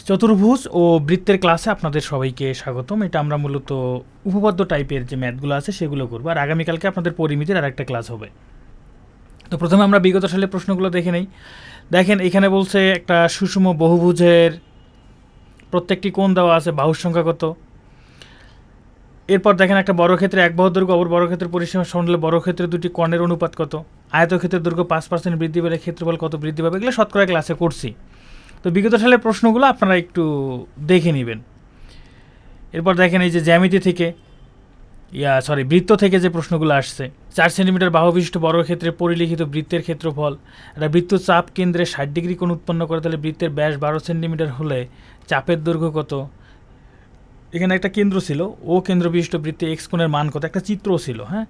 চতুর্ভুজ ও বৃত্তের ক্লাসে আপনাদের সবাইকে স্বাগতম। এটা আমরা মূলত উপপাদ্য টাইপের যে ম্যাথগুলো আছে সেগুলো করবো, আর আগামীকালকে আপনাদের পরিমিতির আর একটা ক্লাস হবে। তো প্রথমে আমরা বিগত সালের প্রশ্নগুলো দেখে নেই। দেখেন এখানে বলছে একটা সুষম বহুভুজের প্রত্যেকটি কোণ দেওয়া আছে, বাহুর সংখ্যা কত। এরপর দেখেন একটা বর্গক্ষেত্রে এক বাহুর দৈর্ঘ্য অপর বর্গক্ষেত্রের পরিসীমা সমান হলে বর্গক্ষেত্রের দুটি কোণের অনুপাত কত। আয়তক্ষেত্রের দৈর্ঘ্য 5% বৃদ্ধি পেলে ক্ষেত্রফল কত বৃদ্ধি পাবে। এগুলো শতকরা ক্লাসে করছি। তো বিগত সালের প্রশ্নগুলো আপনারা একটু দেখে নেবেন। এরপর দেখেন এই যে জ্যামিতি থেকে বৃত্ত থেকে যে প্রশ্নগুলো আসছে। 4 সেন্টিমিটার বাহু বিশিষ্ট বর্গক্ষেত্রে পরিলিখিত বৃত্তের ক্ষেত্রফল। একটা বৃত্ত চাপ কেন্দ্রে 60 ডিগ্রি কোণ উৎপন্ন করে, তাহলে বৃত্তের ব্যাস 12 সেন্টিমিটার হলে চাপের দৈর্ঘ্য কত। এখানে একটা কেন্দ্র ছিল, ও কেন্দ্র বিশিষ্ট বৃত্তে এক্স কোণের মান কত, একটা চিত্র ছিল। হ্যাঁ,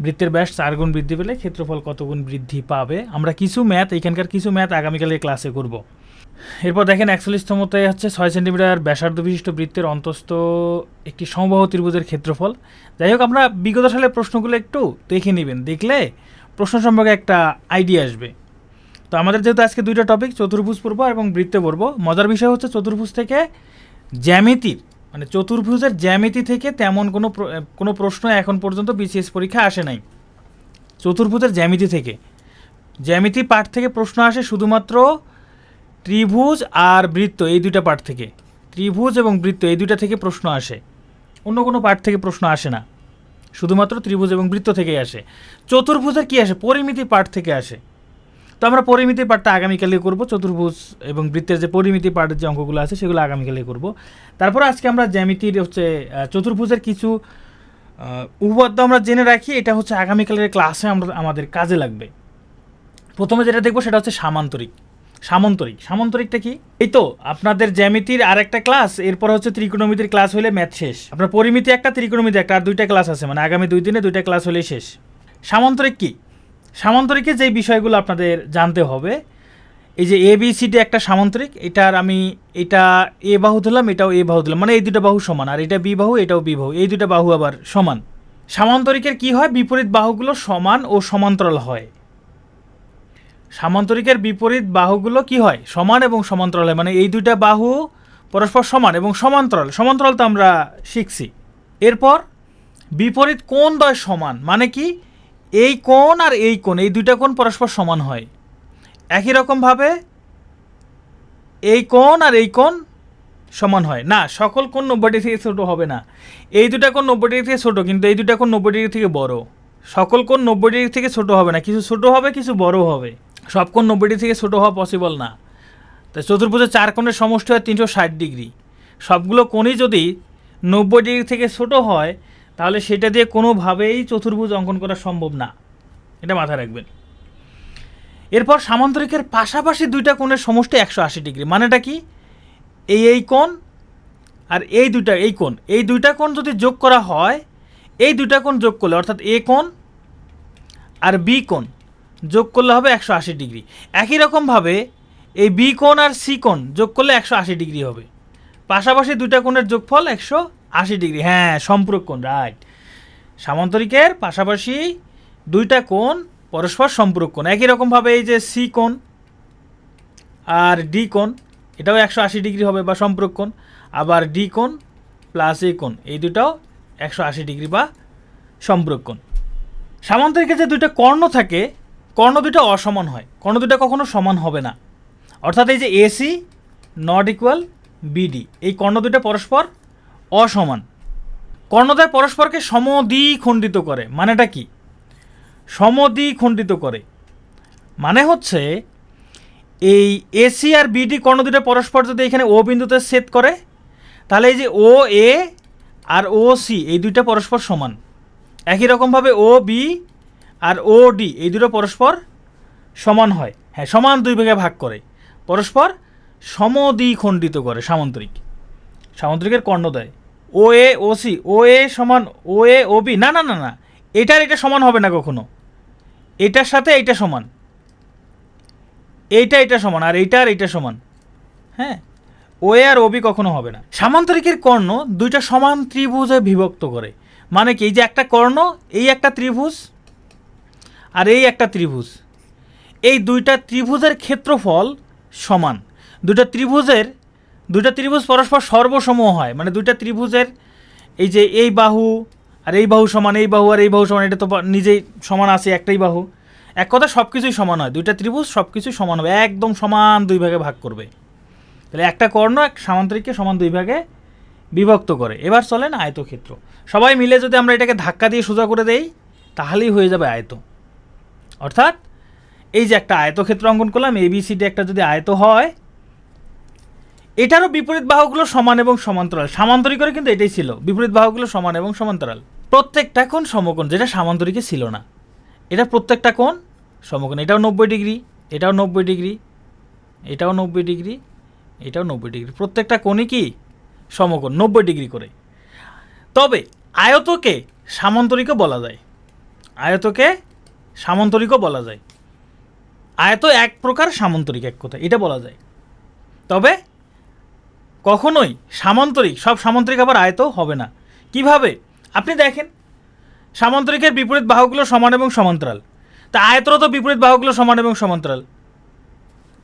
বৃত্তের ব্যাস 4 গুণ বৃদ্ধি পেলে ক্ষেত্রফল কত গুণ বৃদ্ধি পাবে। আমরা কিছু ম্যাথ, এখানকার কিছু ম্যাথ আগামীকালের ক্লাসে করব। এরপর দেখেন 41তমতে হচ্ছে 6 সেন্টিমিটার ব্যাসার্ধ বিশিষ্ট বৃত্তের অন্তস্থ একটি সমবাহু ত্রিভুজের ক্ষেত্রফল। যাই হোক, আমরা বিগত সালের প্রশ্নগুলো একটু দেখে নেবেন, দেখলে প্রশ্ন সম্পর্কে একটা আইডিয়া আসবে। তো আমাদের যেহেতু আজকে দুইটা টপিক, চতুর্ভুজ পড়ব এবং বৃত্তে পড়ব। মজার বিষয় হচ্ছে চতুর্ভুজ থেকে জ্যামিতির মানে চতুর্ভুজের জ্যামিতি থেকে তেমন কোনো প্রশ্ন এখন পর্যন্ত বিসিএস পরীক্ষা আসে নাই। চতুর্ভুজের জ্যামিতি থেকে, জ্যামিতি পাঠ থেকে প্রশ্ন আসে শুধুমাত্র ত্রিভুজ আর বৃত্ত, এই দুইটা পাঠ থেকে। ত্রিভুজ এবং বৃত্ত এই দুইটা থেকে প্রশ্ন আসে, অন্য কোনো পাঠ থেকে প্রশ্ন আসে না, শুধুমাত্র ত্রিভুজ এবং বৃত্ত থেকেই আসে। চতুর্ভুজের কি আসে, পরিমিতি পাঠ থেকে আসে। তো আমরা পরিমিতি পাঠটা আগামীকালে করব। চতুর্ভুজ এবং বৃত্তের যে পরিমিতি পাঠের যে অঙ্কগুলো আছে সেগুলো আগামীকালে করব। তারপর আজকে আমরা জ্যামিতির চতুর্ভুজের কিছু উপপাদ্য আমরা জেনে রাখি, এটা হচ্ছে আগামীকালের ক্লাসে আমাদের কাজে লাগবে। প্রথমে যেটা দেখবো সেটা হচ্ছে সামান্তরিক। সামান্তরিকটা কি? এই তো আপনাদের জ্যামিতির আর একটা ক্লাস, এরপর হচ্ছে ত্রিকোণমিতির ক্লাস হলে ম্যাথ শেষ। আপনার পরিমিতি একটা, ত্রিকোণমিতি একটা, আর দুইটা ক্লাস আছে, মানে আগামী 2 দিনে 2টা ক্লাস হলেই শেষ। সামান্তরিক কি? সামান্তরিকে যেই বিষয়গুলো আপনাদের জানতে হবে, এই যে ABCD একটা সামান্তরিক, এটা এ বাহু ধরলাম, এটাও এ বাহু ধরলাম, মানে এই দুটো বাহু সমান, আর এটা বি বাহু, এটাও বি বাহু, এই দুটো বাহু আবার সমান। সামান্তরিকের কি হয়, বিপরীত বাহুগুলো সমান ও সমান্তরাল হয়। সামান্তরিকের বিপরীত বাহুগুলো কি হয়, সমান এবং সমান্তরাল হয়, মানে এই দুইটা বাহু পরস্পর সমান এবং সমান্তরাল। সমান্তরাল তো আমরা শিখছি। এরপর বিপরীত কোণ দ্বয় সমান, মানে কি, এই কোণ আর এই কোণ, এই দুইটা কোণ পরস্পর সমান হয়। একই রকমভাবে এই কোণ আর এই কোণ সমান হয় না, সকল কোণ 90 ডিগ্রি থেকে ছোটো হবে না। এই দুটা কোণ 90 ডিগ্রি থেকে ছোটো, কিন্তু এই দুটা কোণ 90 ডিগ্রি থেকে বড়। সকল কোণ 90 ডিগ্রি থেকে ছোটো হবে না, কিছু ছোটো হবে, কিছু বড় হবে। সব কোণ 90 ডিগ্রি থেকে ছোটো হওয়া পসিবল না। তাই চতুর্ভুজের 4 কোণের সমষ্টি হয় 360 ডিগ্রি। সবগুলো কোণই যদি 90 ডিগ্রি থেকে ছোটো হয়, তাহলে সেটা দিয়ে কোনোভাবেই চতুর্ভুজ অঙ্কন করা সম্ভব না, এটা মাথায় রাখবেন। এরপর সামান্তরিকের পাশাপাশি দুইটা কোণের সমষ্টি 180 ডিগ্রি, মানেটা কি, এই কোণ আর এই দুইটা কোণ যদি যোগ করা হয়, এই দুইটা কোণ যোগ করলে, অর্থাৎ এ কোণ আর বি কোণ যোগ করলে হবে 180 ডিগ্রি। একই রকমভাবে এই বি কোণ আর সি কোণ যোগ করলে 180 ডিগ্রি হবে। পাশাপাশি দুইটা কোণের যোগফল 180 ডিগ্রি। হ্যাঁ, সম্পূরক কোণ, রাইট। সামান্তরিকের পাশাপাশি দুইটা কোণ পরস্পর সম্পূরক কোণ। একই রকমভাবে এই যে সি কোণ আর ডি কোণ, এটাও 180 ডিগ্রি হবে বা সম্পূরক কোণ। আবার ডি কোণ প্লাস এ কোণ, এই দুটাও 180 ডিগ্রি বা সম্পূরক কোণ। সামান্তরিকে যে দুইটা কর্ণ থাকে, কর্ণ দুটো অসমান হয়, কর্ণ দুটো কখনো সমান হবে না। অর্থাৎ এই যে AC নট ইকুয়াল BD, এই কর্ণ দুটো পরস্পর অসমান। কর্ণদ্বয় পরস্পরকে সমদ্বিখণ্ডিত করে, মানেটা কি, সমদ্বিখণ্ডিত করে মানে হচ্ছে এই AC আর BD কর্ণ দুটো পরস্পর যদি এখানে O বিন্দুতে ছেদ করে, তাহলে এই যে OA আর OC এই দুইটা পরস্পর সমান। একই রকমভাবে OB আর OD এই দুটো পরস্পর সমান হয়। হ্যাঁ, সমান দুই ভাগে ভাগ করে, পরস্পর সমদ্বিখণ্ডিত করে সামান্তরিকের কর্ণদ্বয়। OA OC, OA সমান OA OB, না, এটা সমান হবে না কখনো। এটার সাথে এইটা সমান, এইটা সমান, আর এইটা সমান। হ্যাঁ, OA আর OB কখনো হবে না। সামান্তরিকের কর্ণ দুইটা সমান ত্রিভুজে বিভক্ত করে, মানে কি, এই যে একটা কর্ণ, এই একটা ত্রিভুজ আর এই একটা ত্রিভুজ, এই দুইটা ত্রিভুজের ক্ষেত্রফল সমান। দুইটা ত্রিভুজের দুইটা ত্রিভুজ পরস্পর সর্বসম হয়, মানে দুইটা ত্রিভুজের এই যে এই বাহু আর এই বাহু সমান, এই বাহু আর এই বাহু সমান, এটা তো নিজেই সমান আছে, একটাই বাহু। এক কথা সব কিছুই সমান হয়, দুইটা ত্রিভুজ সব কিছুই সমান হবে, একদম সমান দুই ভাগে ভাগ করবে। তাহলে একটা কর্ণ এক সামান্তরিককে সমান দুই ভাগে বিভক্ত করে। এবার চলেন আয়তক্ষেত্র। সবাই মিলে যদি আমরা এটাকে ধাক্কা দিয়ে সোজা করে দেই তাহলেই হয়ে যাবে আয়ত। অর্থাৎ এই যে একটা আয়তক্ষেত্র অঙ্কন করলাম, এবিসিডি একটা যদি আয়ত হয়, এটারও বিপরীত বাহুগুলো সমান এবং সমান্তরাল। সামান্তরিকের কিন্তু এটাই ছিল, বিপরীত বাহুগুলো সমান এবং সমান্তরাল। প্রত্যেকটা কোণ সমকোণ, যেটা সামান্তরিকে ছিল না। এটা প্রত্যেকটা কোণ সমকোণ, এটাও 90 ডিগ্রি, এটাও 90 ডিগ্রি, এটাও 90 ডিগ্রি, এটাও 90 ডিগ্রি। প্রত্যেকটা কোণই কি সমকোণ, 90 ডিগ্রি করে। তবে আয়তকে সামান্তরিকও বলা যায়, আয়তকে সামান্তরিকও বলা যায়। আয়ত এক প্রকার সামান্তরিক, এক কথা এটা বলা যায়। তবে কখনোই সামান্তরিক, সব সামান্তরিক আবার আয়ত হবে না। কিভাবে? আপনি দেখেন, সামান্তরিকের বিপরীত বাহুগুলো সমান এবং সমান্তরাল, তা আয়তরও তো বিপরীত বাহুগুলো সমান এবং সমান্তরাল।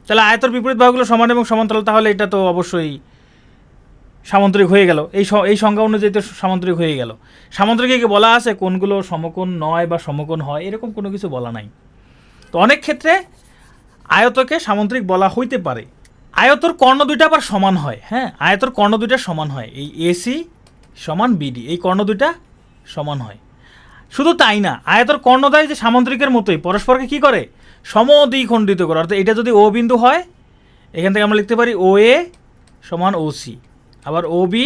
তাহলে আয়তর বিপরীত বাহুগুলো সমান এবং সমান্তরাল, তাহলে এটা তো অবশ্যই সামান্তরিক হয়ে গেল। এই সংজ্ঞা অনুযায়ী তো সামান্তরিক হয়ে গেল। সামান্তরিকে বলা আছে কোনগুলো সমকোণ নয় বা সমকোণ হয়, এরকম কোনো কিছু বলা নাই। তো অনেক ক্ষেত্রে আয়তকে সামান্তরিক বলা হইতে পারে। আয়তর কর্ণ দুইটা আবার সমান হয়, হ্যাঁ, আয়তর কর্ণ দুইটা সমান হয়। এই এসি সমান বিডি, এই কর্ণ দুইটা সমান হয়। শুধু তাই না, আয়তর কর্ণদ্বয় যে সামান্তরিকের মতোই পরস্পরকে কি করে, সমদ্বিখণ্ডিত করে। অর্থাৎ এটা যদি ও বিন্দু হয়, এখান থেকে আমরা লিখতে পারি ও এ সমান ও সি, আবার ও বি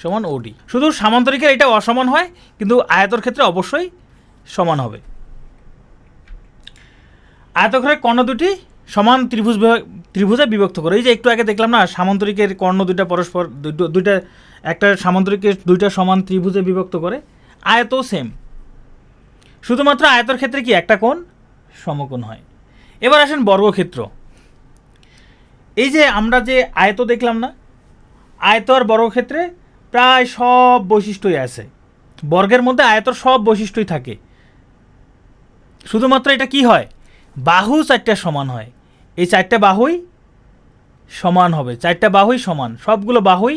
সমান ও ডি। শুধু সামান্তরিকের এটা অসমান হয়, কিন্তু আয়তর ক্ষেত্রে অবশ্যই সমান হবে। আয়তক্ষেত্রের কর্ণ দুটি সমান ত্রিভুজে বিভক্ত করে। এই যে একটু আগে দেখলাম না, সামান্তরিকের কর্ণ দুইটা পরস্পর দুইটা, একটা সামান্তরিকের দুইটা সমান ত্রিভুজে বিভক্ত করে। আয়তও সেম, শুধুমাত্র আয়তর ক্ষেত্রে কি একটা কোণ সমকোণ হয়। এবার আসেন বর্গক্ষেত্র। এই যে আমরা যে আয়ত দেখলাম না, আয়ত আর বর্গক্ষেত্রে প্রায় সব বৈশিষ্ট্যই আছে। বর্গের মধ্যে আয়তর সব বৈশিষ্ট্যই থাকে, শুধুমাত্র এটা কি হয়, বাহু চারটা সমান হয়। এই চারটা বাহুই সমান হবে, চারটা বাহুই সমান, সবগুলো বাহুই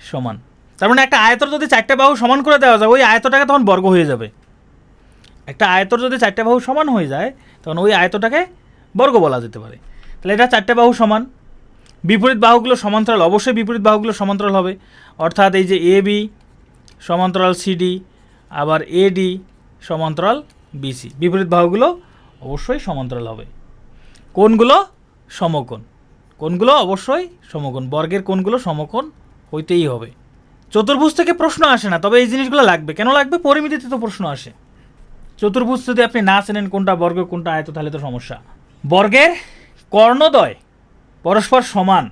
সমান। তার মানে একটা আয়তর যদি চারটা বাহু সমান করে দেওয়া যায়, ওই আয়তটাকে তখন বর্গ হয়ে যাবে। একটা আয়তর যদি চারটা বাহু সমান হয়ে যায়, তখন ওই আয়তটাকে বর্গ বলা যেতে পারে। তাহলে এটা চারটা বাহু সমান, বিপরীত বাহুগুলো সমান্তরাল, অবশ্যই বিপরীত বাহুগুলো সমান্তরাল হবে। অর্থাৎ এই যে এ বি সমান্তরাল সিডি, আবার এডি সমান্তরাল বিসি, বিপরীত বাহুগুলো অবশ্যই সমান্তরাল হবে। কোণগুলো সমকোণ, কোণগুলো অবশ্যই সমকোণ, বর্গের কোণগুলো সমকোণ হইতেই হবে। চতুর্ভুজ থেকে প্রশ্ন আসে না, তবে এই জিনিসগুলো লাগবে। কেন লাগবে? পরিমিতিতে তো প্রশ্ন আসে। চতুর্ভুজ যদি আপনি না চেনেন কোনটা বর্গ কোনটা আয়ত, তাহলে তো সমস্যা। বর্গের কর্ণদ্বয় পরস্পর সমান,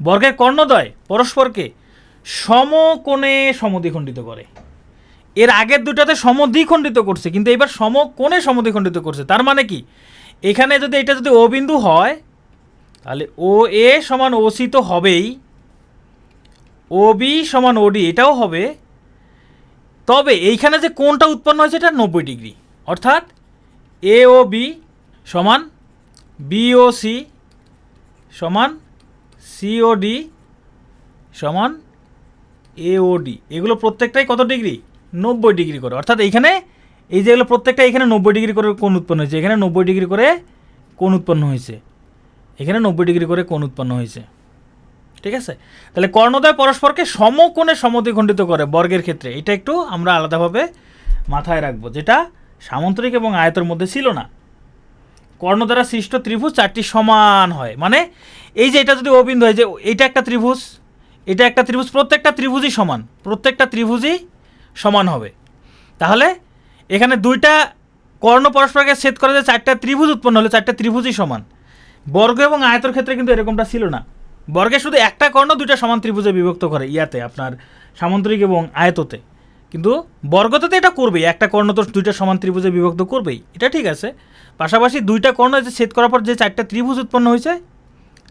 বর্গের কর্ণদ্বয় পরস্পরকে সমকোণে সমদ্বিখণ্ডিত করে। এর আগের দুটাতে সমদ্বিখণ্ডিত করছে, কিন্তু এবার সমকোণে সমদ্বিখণ্ডিত করছে। তার মানে কি, এখানে যদি এটা যদি ও বিন্দু হয়, তাহলে ও এ সমান ও সি তো হবেই, ও বি সমান ওডি এটাও হবে। তবে এইখানে যে কোণটা উৎপন্ন হয়েছে এটা 90 ডিগ্রি। অর্থাৎ এ ও বি সমান বি ও সি সমান সি ও ডি সমান এ ও ডি, এগুলো প্রত্যেকটাই কত ডিগ্রি? 90 ডিগ্রি করে। অর্থাৎ এইখানে এই যেগুলো প্রত্যেকটা এখানে 90 ডিগ্রি করে কোণ উৎপন্ন হয়েছে, এখানে 90 ডিগ্রি করে কোণ উৎপন্ন হয়েছে, এখানে 90 ডিগ্রি করে কোণ উৎপন্ন হয়েছে। ঠিক আছে, তাহলে কর্ণদ্বয় পরস্পরকে সমকোণে সমদ্বিখণ্ডিত করে বর্গের ক্ষেত্রে। এটা একটু আমরা আলাদাভাবে মাথায় রাখবো, যেটা সামান্তরিক এবং আয়তের মধ্যে ছিল না। কর্ণ দ্বারা সৃষ্ট ত্রিভুজ চারটি সমান হয়, মানে এই যে এটা যদি ও বিন্দু হয়, যে এটা একটা ত্রিভুজ, এটা একটা ত্রিভুজ, প্রত্যেকটা ত্রিভুজই সমান, প্রত্যেকটা ত্রিভুজই সমান হবে। তাহলে এখানে দুইটা কর্ণ পরস্পরকে ছেদ করে যে চারটা ত্রিভুজ উৎপন্ন হলে চারটা ত্রিভুজই সমান। বর্গ এবং আয়তের ক্ষেত্রে কিন্তু এরকমটা ছিল না। বর্গে শুধু একটা কর্ণ দুইটা সমান ত্রিভুজে বিভক্ত করে, ইয়াতে আপনার সামান্তরিক এবং আয়ততে। কিন্তু বর্গতে তো এটা করবেই, একটা কর্ণ তো দুইটা সমান ত্রিভুজে বিভক্ত করবেই, এটা ঠিক আছে। পাশাপাশি দুইটা কর্ণ যে ছেদ করার পর যে চারটা ত্রিভুজ উৎপন্ন হয়েছে,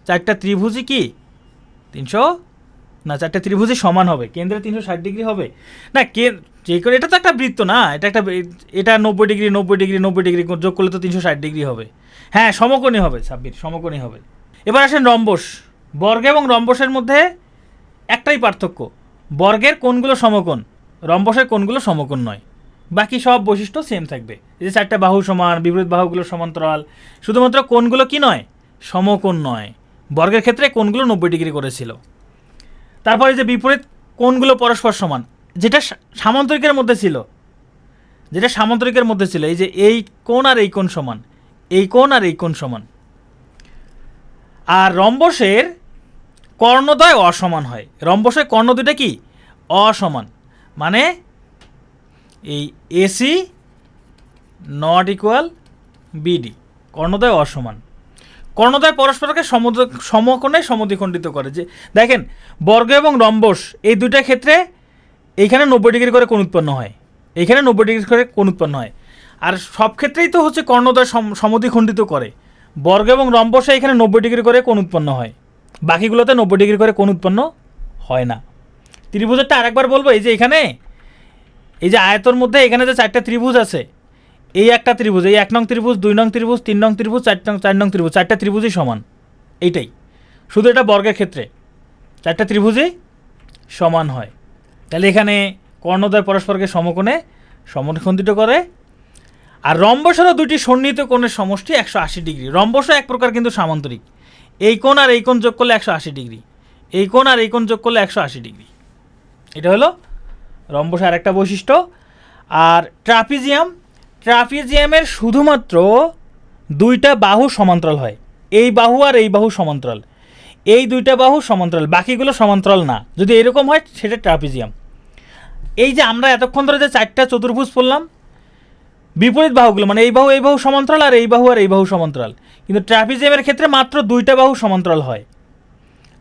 চারটা ত্রিভুজই কি 300 না, চারটা ত্রিভুজই সমান হবে, কেন্দ্রে 360 ডিগ্রি হবে না। যে করে এটা তো একটা বৃত্ত না, এটা একটা, এটা 90 ডিগ্রি 90 ডিগ্রি 90 ডিগ্রি যোগ করলে তো 360 ডিগ্রি হবে। হ্যাঁ, সমকোণী হবে, সাব্বির সমকোণী হবে। এবার আসেন রম্বস। বর্গ এবং রম্বসের মধ্যে একটাই পার্থক্য, বর্গের কোণগুলো সমকোণ, রম্বসের কোণগুলো সমকোণ নয়। বাকি সব বৈশিষ্ট্য সেম থাকবে, এই যে 4টা বাহু সমান, বিপরীত বাহুগুলো সমান্তরাল, শুধুমাত্র কোণগুলো কি নয়, সমকোণ নয়। বর্গের ক্ষেত্রে কোণগুলো 90 ডিগ্রি করেছিল। তারপরে যে বিপরীত কোণগুলো পরস্পর সমান, যেটা সামান্তরিকের মধ্যে ছিল, এই যে এই কোণ আর এই কোণ সমান, এই কোণ আর এই কোণ সমান। আর রম্বসের কর্ণদ্বয় অসমান হয়, রম্বসের কর্ণ দুইটা কি অসমান, মানে এই এসি নট ইকুয়াল বিডি, কর্ণদ্বয় অসমান। কর্ণদ্বয় পরস্পরকে সমকোণে সমদ্বিখণ্ডিত করে। যে দেখেন বর্গ এবং রম্বস এই দুইটা ক্ষেত্রে এইখানে 90 ডিগ্রি করে কোণ উৎপন্ন হয়, এইখানে 90 ডিগ্রি করে কোণ উৎপন্ন হয়। আর সব ক্ষেত্রেই তো হচ্ছে কর্ণদ্বয় সমদ্বিখণ্ডিত করে, বর্গ এবং রম্বসে এখানে 90 ডিগ্রি করে কোণ উৎপন্ন হয়, বাকিগুলোতে 90 ডিগ্রি করে কোণ উৎপন্ন হয় না। ত্রিভুজেরটা আরেকবার বলবো, এই যে এখানে এই যে আয়তর মধ্যে এখানে যে 4টা ত্রিভুজ আছে, এই একটা ত্রিভুজ, এই 1 নং ত্রিভুজ, 2 নং ত্রিভুজ, 3 নং ত্রিভুজ, 4 নং ত্রিভুজ, 4টা ত্রিভুজই সমান, এইটাই। শুধু এটা বর্গের ক্ষেত্রে 4টা ত্রিভুজই সমান হয়। তাহলে এখানে কর্ণদ্বয় পরস্পরকে সমকোণে সমদ্বিখণ্ডিত করে। আর রম্বসেরও দুটি সন্নিহিত কোণের সমষ্টি 180 ডিগ্রি। রম্বসও এক প্রকার কিন্তু সামান্তরিক, এই কোণ আর এই কোণ যোগ করলে 180 ডিগ্রি, এই কোণ আর এই কোণ যোগ করলে 180 ডিগ্রি। এটা হলো রম্বসের আরেকটা বৈশিষ্ট্য। আর ট্রাপিজিয়ামের শুধুমাত্র 2টা বাহু সমান্তরাল হয়, এই বাহু আর এই বাহু সমান্তরাল, এই 2টা বাহু সমান্তরাল, বাকিগুলো সমান্তরাল না। যদি এরকম হয় সেটা ট্রাপিজিয়াম। এই যে আমরা এতক্ষণ ধরে যে 4টা চতুর্ভুজ পড়লাম, বিপরীত বাহুগুলো মানে এই বাহু সমান্তরাল, আর এই বাহু সমান্তরাল, কিন্তু ট্রাপিজিয়ামের ক্ষেত্রে মাত্র 2টা বাহু সমান্তরাল হয়।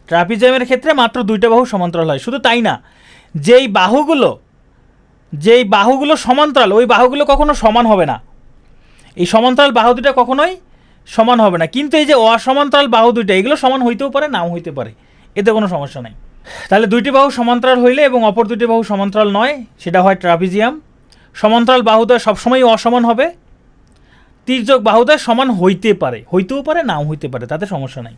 ট্রাপিজিয়ামের ক্ষেত্রে মাত্র 2টা বাহু সমান্তরাল হয়। শুধু তাই না, যেই বাহুগুলো সমান্তরাল, ওই বাহুগুলো কখনো সমান হবে না, এই সমান্তরাল বাহু দুটা কখনোই সমান হবে না। কিন্তু এই যে অসমান্তরাল বাহু দুইটা, এগুলো সমান হইতেও পারে, নাও হইতে পারে, এতে কোনো সমস্যা নাই। তাহলে 2টি বাহু সমান্তরাল হইলে এবং অপর 2টি বাহু সমান্তরাল নয়, সেটা হয় ট্রাপিজিয়াম। সমান্তরাল বাহুদ্বয় সবসময় অসমান হবে, তির্যক বাহুদ্বয় সমান হইতেও পারে, নাও হইতে পারে, তাতে সমস্যা নাই।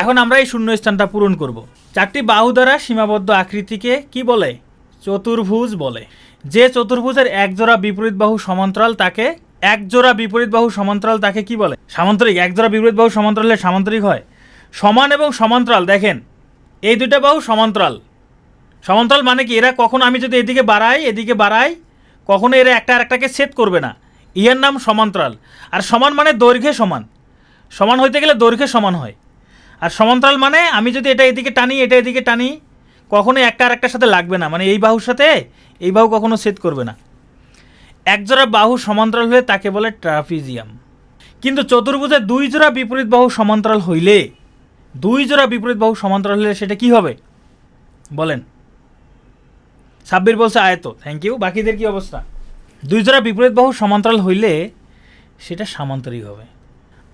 এখন আমরা এই শূন্যস্থানটা পূরণ করব। 4টি বাহু দ্বারা সীমাবদ্ধ আকৃতিকে কি বলে? চতুর্ভুজ বলে। যে চতুর্ভুজের একজোড়া বিপরীত বাহু সমান্তরাল তাকে কি বলে? সামান্তরিক। একজোড়া বিপরীত বাহু সমান্তরাল হলে সামান্তরিক হয়। সমান এবং সমান্তরাল, দেখেন এই 2টা বাহু সমান্তরাল মানে কি, এরা কখনো আমি যদি এদিকে বাড়াই কখনো এরা একটা আরেকটাকে ছেদ করবে না, ইয়ের নাম সমান্তরাল। আর সমান মানে দৈর্ঘ্যে সমান হইতে গেলে দৈর্ঘ্যে সমান হয়। আর সমান্তরাল মানে আমি যদি এটা এদিকে টানি, এটা এদিকে টানি, কখনো একটা আরেকটার সাথে লাগবে না, মানে এই বাহুর সাথে এই বাহু কখনো ছেদ করবে না। একজোড়া বাহু সমান্তরাল হলে তাকে বলে ট্রাপিজিয়াম। কিন্তু চতুর্ভুজের 2 জোড়া বিপরীত বাহু সমান্তরাল হইলে, সেটা কি হবে বলেন? সাব্বির বলছে আয়ত, থ্যাংক ইউ। বাকিদের কি অবস্থা? 2 জোড়া বিপরীত বাহু সমান্তরাল হইলে সেটা সামান্তরিক হবে,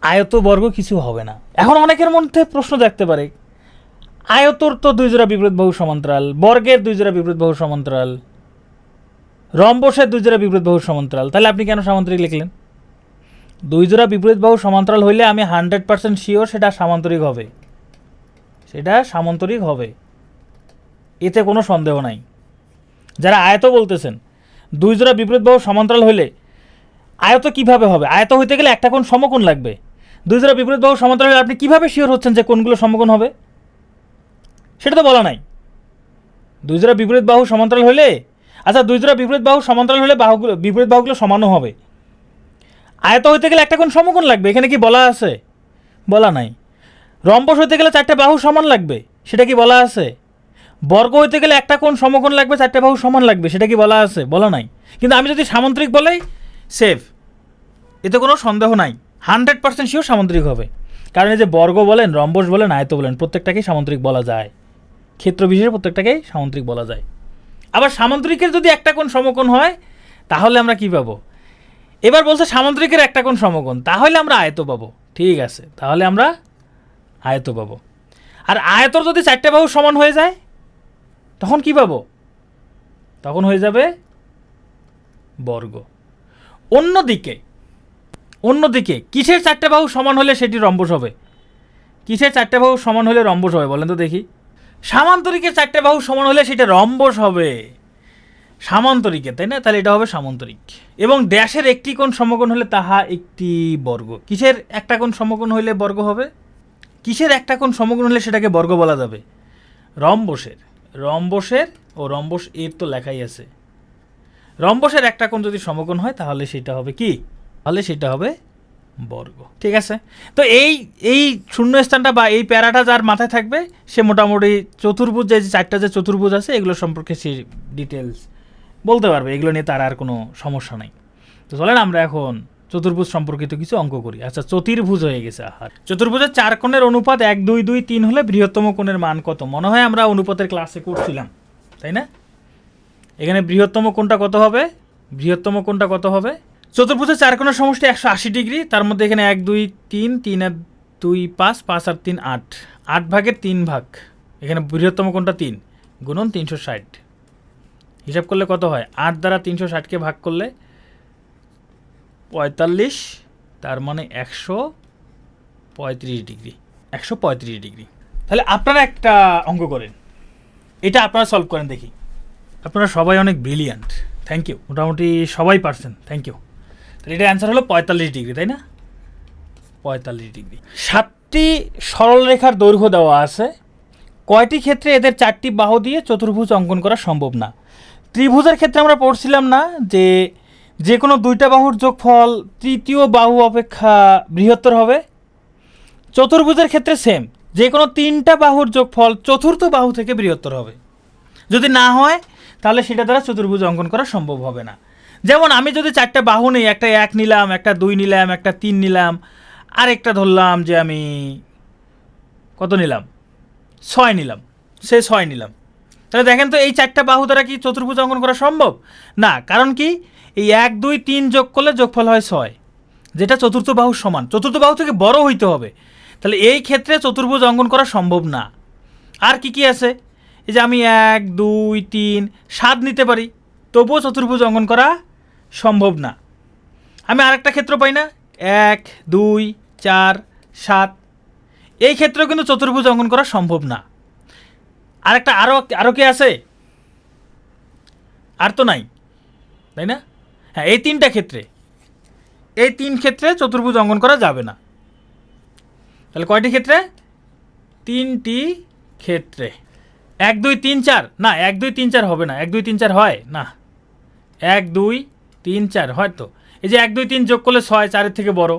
আয়ত বর্গ কিছু হবে না। এখন অনেকের মধ্যে প্রশ্ন জাগতে পারে, আয়তর তো 2 জোড়া বিপরীত বাহু সমান্তরাল, বর্গের 2 জোড়া বিপরীত বাহু সমান্তরাল, রম্বসের 2 জোড়া বিপরীত বাহু সমান্তরাল, তাহলে আপনি কেন সামান্তরিক লিখলেন? 2 জোড়া বিপরীত বাহু সমান্তরাল হইলে আমি 100% শিওর সেটা সামান্তরিক হবে, এতে কোনো সন্দেহ নাই। যারা আয়ত বলতেছেন 2 জোড়া বিপরীত বাহু সমান্তরাল হইলে আয়ত কিভাবে হবে? আয়ত হইতে গেলে একটা কোণ সমকোণ লাগবে। 2 জোড়া বিপরীত বাহু সমান্তরাল হলে আপনি কিভাবে শিওর হচ্ছেন যে কোণগুলো সমকোণ হবে? সেটা তো বলা নাই। 2 জোড়া বিপরীত বাহু সমান্তরাল হলে, আচ্ছা 2 জোড়া বিপরীত বাহু সমান্তরাল হলে বিপরীত বাহুগুলো সমানও হবে। আয়ত হইতে গেলে একটা কোণ সমকোণ লাগবে, এখানে কি বলা আছে? বলা নাই। রম্বস হইতে গেলে 4টা বাহু সমান লাগবে, সেটা কি বলা আছে? বর্গ হইতে গেলে একটা কোণ সমকোণ লাগবে, 4টা বাহু সমান লাগবে, সেটা কি বলা আছে? বলা নাই। কিন্তু আমি যদি সামান্তরিক বলেই সেফ, এতে কোনো সন্দেহ নাই, 100% শিওর সামান্তরিক হবে। কারণ এই যে বর্গ বলেন, রম্বস বলেন, আয়ত বলেন, প্রত্যেকটাকেই সামান্তরিক বলা যায়, ক্ষেত্র বিশেষে প্রত্যেকটাকেই সামান্তরিক বলা যায়। আবার সামান্তরিকের যদি একটা কোণ সমকোণ হয় তাহলে আমরা কি পাবো? এবার বলছে সামান্তরিকের একটা কোণ সমকোণ, তাহলে আমরা আয়ত পাবো। ঠিক আছে, তাহলে আমরা আয়ত পাবো। আর আয়তর যদি 4টে বাহু সমান হয়ে যায় তখন কি পাবো? তখন হয়ে যাবে বর্গ। অন্যদিকে কিসের 4টে বাহু সমান হলে সেটি রম্বস হবে? কিসের 4টে বাহু সমান হলে রম্বস হবে বলেন তো দেখি? সামান্তরিকের 4টে বাহু সমান হলে সেটা রম্বস হবে, সামান্তরিকের, তাই না? তাহলে এটা হবে সামান্তরিক। এবং ড্যাশের একটি কোণ সমকোণ হলে তাহা একটি বর্গ। কিসের একটা কোণ সমকোণ হলে বর্গ হবে? কিসের একটা কোণ সমকোণ হলে সেটাকে বর্গ বলা যাবে? রম্বসের। রম্বসের ও রম্বস এর তো লেখাই আছে। রম্বসের একটা কোণ যদি সমকোণ হয় তাহলে সেটা হবে কি? তাহলে সেটা হবে বর্গ। ঠিক আছে? তো এই শূন্যস্থানটা বা এই প্যারাটা যার মাথায় থাকবে সে মোটামুটি চতুর্ভুজ যে 4টা যে চতুর্ভুজ আছে এগুলো সম্পর্কে সে ডিটেলস বলতে পারবে, এগুলো নিয়ে তার আর কোনো সমস্যা নাই। তো চলেন আমরা এখন চতুর্ভুজ সম্পর্কিত কিছু অঙ্ক করি। আচ্ছা, চতুর্ভুজ হয়ে গেছে। আহার, চতুর্ভুজের 4 কোণের অনুপাত 1 2 2 3 হলে বৃহত্তম কোণের মান কত? মনে হয় আমরা অনুপাতের ক্লাসে করছিলাম, তাই না? এখানে বৃহত্তম কোণটা কত হবে? বৃহত্তম কোণটা কত হবে? চতুর্ভুজের 4 কোণের সমষ্টি 180 ডিগ্রি, তার মধ্যে এখানে 1 2 3, 3 আর 2 5, 5 আর 3 8, 8 ভাগের 3 ভাগ, এখানে বৃহত্তম কোণটা 3 গুণন 360। হিসাব করলে কত হয়? 8 দ্বারা 360কে ভাগ করলে 45, তার মানে 135 ডিগ্রি। 135 ডিগ্রি। তাহলে আপনারা একটা অঙ্ক করেন, এটা আপনারা সলভ করেন দেখি। আপনারা সবাই অনেক ব্রিলিয়ান্ট, থ্যাংক ইউ, মোটামুটি সবাই পারছেন, থ্যাংক ইউ। তাহলে এটা অ্যান্সার হলো 45 ডিগ্রি, তাই না? 45 ডিগ্রি। 7টি সরলরেখার দৈর্ঘ্য দেওয়া আছে, কয়টি ক্ষেত্রে এদের 4টি বাহু দিয়ে চতুর্ভুজ অঙ্কন করা সম্ভব না? ত্রিভুজের ক্ষেত্রে আমরা পড়ছিলাম না যে কোনো 2টা বাহুর যোগফল তৃতীয় বাহু অপেক্ষা বৃহত্তর হবে? চতুর্ভুজের ক্ষেত্রে সেম, যে কোনো 3টা বাহুর যোগফল চতুর্থ বাহু থেকে বৃহত্তর হবে। যদি না হয় তাহলে সেটা দ্বারা চতুর্ভুজ অঙ্কন করা সম্ভব হবে না। যেমন আমি যদি 4টা বাহু নেই, একটা 1 নিলাম, একটা 2 নিলাম, একটা 3 নিলাম, আর একটা ধরলাম যে আমি কত নিলাম, 6 নিলাম, সে 6 নিলাম, তাহলে দেখেন তো এই 4টা বাহু দ্বারা কি চতুর্ভুজ অঙ্কন করা সম্ভব না? কারণ কি, এই 1 2 3 যোগ করলে যোগফল হয় 6, যেটা চতুর্থ বাহুর সমান, চতুর্থ বাহু থেকে বড় হইতে হবে। তাহলে এই ক্ষেত্রে চতুর্ভুজ অঙ্কন করা সম্ভব না। আর কি কি আছে? এই যে আমি 1 2 3 7 নিতে পারি, তবুও চতুর্ভুজ অঙ্কন করা সম্ভব না। আমি আরেকটা ক্ষেত্র পাই না, 1 2 4 7, এই ক্ষেত্রেও কিন্তু চতুর্ভুজ অঙ্কন করা সম্ভব না। আরেকটা আরও কি আছে? আর তো নাই, তাই না? হ্যাঁ, এই 3টা ক্ষেত্রে, এই 3 ক্ষেত্রে চতুর্ভুজ অঙ্কন করা যাবে না। তাহলে কয়টি ক্ষেত্রে? 3টি ক্ষেত্রে। 1 2 3 4 না, 1 2 3 4 হবে না। 1 2 3 4 হয় না, 1 2 3 4 হয় তো। এই যে 1 2 3 যোগ করলে 6, 4-এর থেকে বড়,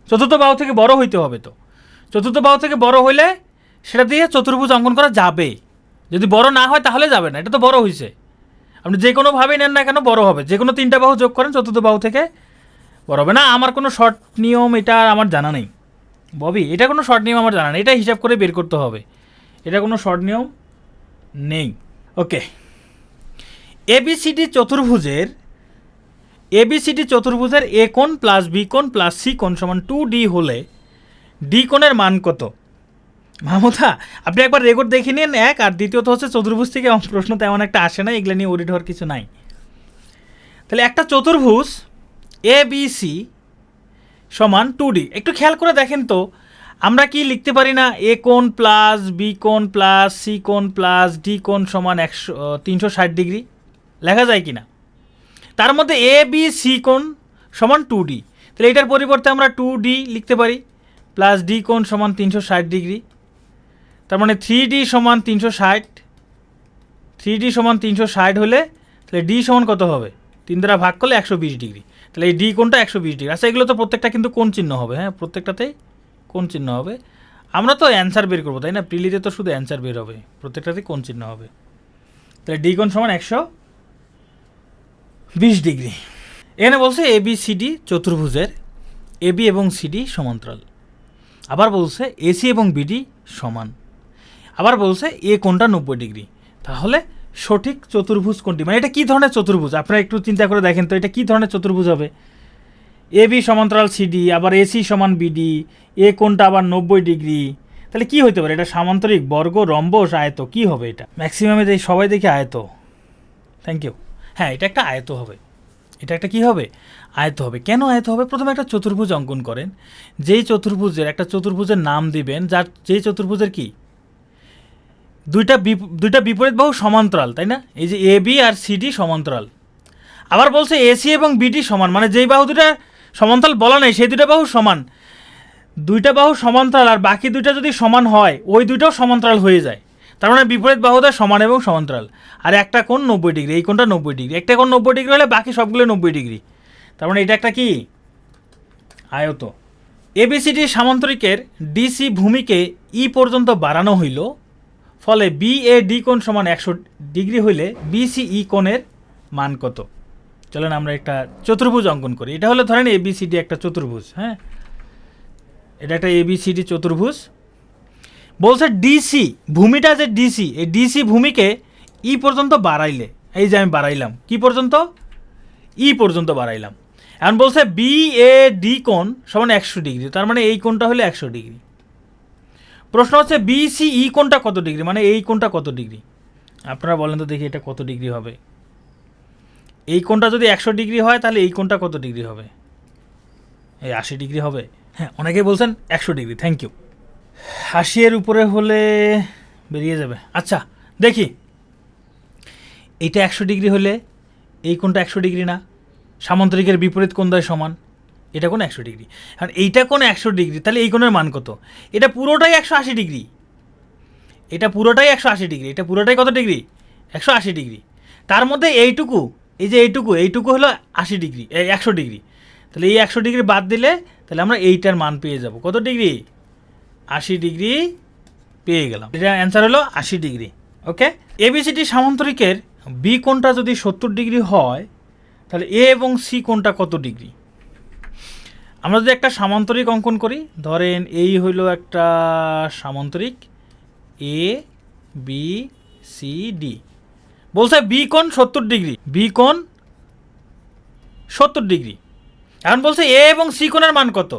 চতুর্থ বাহু থেকে বড় হইতে হবে। তো চতুর্থ বাহু থেকে বড় হইলে সেটা দিয়ে চতুর্ভুজ অঙ্কন করা যাবে। যদি বড় না হয় তাহলে যাবে না, এটা তো বড় হয়েছে। আপনি যে কোনোভাবেই নেন না কেন বড় হবে, যে কোনো 3টা বাহু যোগ করেন চতুর্থ বাহু থেকে বড় হবে না। আমার কোনো শর্ট নিয়ম এটা আমার জানা নেই ববি, এটা কোনো শর্ট নিয়ম আমার জানা নেই, এটা হিসাব করে বের করতে হবে, এটা কোনো শর্ট নিয়ম নেই। ওকে, এবিসিডি চতুর্ভুজের এ কোণ প্লাস বি কোণ প্লাস সি কোণ সমান 2D হলে ডি কোণের মান কত? মামুদা, আপনি একবার রেকর্ড দেখে নিন, এক। আর দ্বিতীয়ত হচ্ছে চতুর্ভুজ থেকে প্রশ্ন তেমন একটা আসে না, এগুলো নিয়ে ওরিড হওয়ার কিছু নাই। তাহলে একটা চতুর্ভুজ এ বি সি সমান 2D, একটু খেয়াল করে দেখেন তো, আমরা কি লিখতে পারি না এ কোণ প্লাস বি কোণ প্লাস সি কোণ প্লাস ডি কোণ সমান 360 ডিগ্রি? লেখা যায় কি না? তার মধ্যে এ বি সি কোণ সমান 2D, তাহলে এটার পরিবর্তে আমরা 2D লিখতে পারি, প্লাস ডি কোণ সমান 360 ডিগ্রি। তার মানে 3D সমান 360, 3D সমান 360 হলে তাহলে ডি সমান কত হবে? 3 দ্বারা ভাগ করলে 120 ডিগ্রি। তাহলে এই ডি কোণটা 120 ডিগ্রি। আচ্ছা, এগুলো তো প্রত্যেকটা কিন্তু কোণ চিহ্ন হবে, হ্যাঁ, প্রত্যেকটাতেই কোণ চিহ্ন হবে। আমরা তো অ্যান্সার বের করবো, তাই না? প্রিলিতে তো শুধু অ্যান্সার বের হবে, প্রত্যেকটাতেই কোণ চিহ্ন হবে। তাহলে ডি কোণ সমান 120 ডিগ্রি। এখানে বলছে এবিসিডি চতুর্ভুজের এবি এবং সিডি সমান্তরাল, আবার বলছে এসি এবং বিডি সমান, আবার বলছে এ কোণটা 90 ডিগ্রি। তাহলে সঠিক চতুর্ভুজ কোনটি? মানে এটা কী ধরনের চতুর্ভুজ আপনারা একটু চিন্তা করে দেখেন তো, এটা কী ধরনের চতুর্ভুজ হবে? এ বি সমান্তরাল সিডি, আবার এসি সমান বিডি, এ কোণটা আবার 90 ডিগ্রি, তাহলে কি হতে পারে? এটা সামান্তরিক, বর্গ, রম্বস, আয়ত, কি হবে এটা? ম্যাক্সিমামে সবাই দেখি আয়ত। Thank you. হ্যাঁ, এটা একটা আয়ত হবে, এটা একটা কি হবে? আয়ত হবে। কেন আয়ত হবে? প্রথমে একটা চতুর্ভুজ অঙ্কন করেন, যেই চতুর্ভুজের একটা চতুর্ভুজের নাম দিবেন যেই চতুর্ভুজের কি দুইটা বিপরীত বাহু সমান্তরাল, তাই না? এই যে এ বি আর সিডি সমান্তরাল। আবার বলছে এসি এবং বিডি সমান, মানে যেই বাহু দুটা সমান্তরাল বলা নেই সেই দুটা বাহু সমান। দুইটা বাহু সমান্তরাল আর বাকি দুইটা যদি সমান হয় ওই দুইটাও সমান্তরাল হয়ে যায়, তার মানে বিপরীত বাহুটা সমান এবং সমান্তরাল। আর একটা কোণ 90 ডিগ্রি, এই কোণটা 90 ডিগ্রি, একটা কোণ 90 ডিগ্রি হলে বাকি সবগুলো 90 ডিগ্রি, তার মানে এটা একটা কি আয়ত। এবিসিডি সামান্তরিকের ডিসি ভূমিকে ই পর্যন্ত বাড়ানো হইল, ফলে বিএডি কোণ সমান 100 ডিগ্রি হইলে বিসিই কোণের মান কত? চলেন আমরা একটা চতুর্ভুজ অঙ্কন করি। এটা হলো ধরেন এবিসিডি একটা চতুর্ভুজ, হ্যাঁ, এটা একটা এবিসিডি চতুর্ভুজ। বলছে ডিসি ভূমিটা যে ডিসি, এই ডিসি ভূমিকে ই পর্যন্ত বাড়াইলে, এই যে আমি বাড়াইলাম কি পর্যন্ত? ই পর্যন্ত বাড়াইলাম। এখন বলছে বিএডি কোণ সমান 100 ডিগ্রি, তার মানে এই কোণটা হলো 100 ডিগ্রি। প্রশ্ন হচ্ছে বিসিই কোণটা কত ডিগ্রি, মানে এই কোণটা কত ডিগ্রি? আপনারা বলেন তো দেখি এটা কত ডিগ্রি হবে? এই কোণটা যদি 100 ডিগ্রি হয় তাহলে এই কোণটা কত ডিগ্রি হবে? এই 80 ডিগ্রি হবে। হ্যাঁ, অনেকেই বলছেন 100 ডিগ্রি, থ্যাংক ইউ। 80 এর উপরে হলে বেরিয়ে যাবে। আচ্ছা দেখি, এইটা 100 ডিগ্রি হলে এই কোণটা 100 ডিগ্রি না? সামান্তরিকের বিপরীত কোণ দ্বয় সমান, এটা কোণ 100 ডিগ্রি। কারণ এইটা কোণ 100 ডিগ্রি, তাহলে এই কোণের মান কত? এটা পুরোটাই 180 ডিগ্রি, এটা পুরোটাই 180 ডিগ্রি, এটা পুরোটাই কত ডিগ্রি? 180 ডিগ্রি। তার মধ্যে এইটুকু, এই যে এইটুকু হলো 80 ডিগ্রি, 100 ডিগ্রি। তাহলে এই 100 ডিগ্রি বাদ দিলে তাহলে আমরা এইটার মান পেয়ে যাব কত ডিগ্রি? 80 ডিগ্রি পেয়ে গেলাম। এটা অ্যান্সার হলো 80 ডিগ্রি। ওকে, এবিসিডি সামান্তরিকের বি কোণটা যদি 70 ডিগ্রি হয় তাহলে এ এবং সি কোণটা কত ডিগ্রি? আমরা যদি একটা সামান্তরিক অঙ্কন করি, ধরেন এই হইল একটা সামান্তরিক এ বি সি ডি। বলছে বি কোণ 70 ডিগ্রি, বি কোণ 70 ডিগ্রি। এখন বলছে এ এবং সি কোণের মান কত?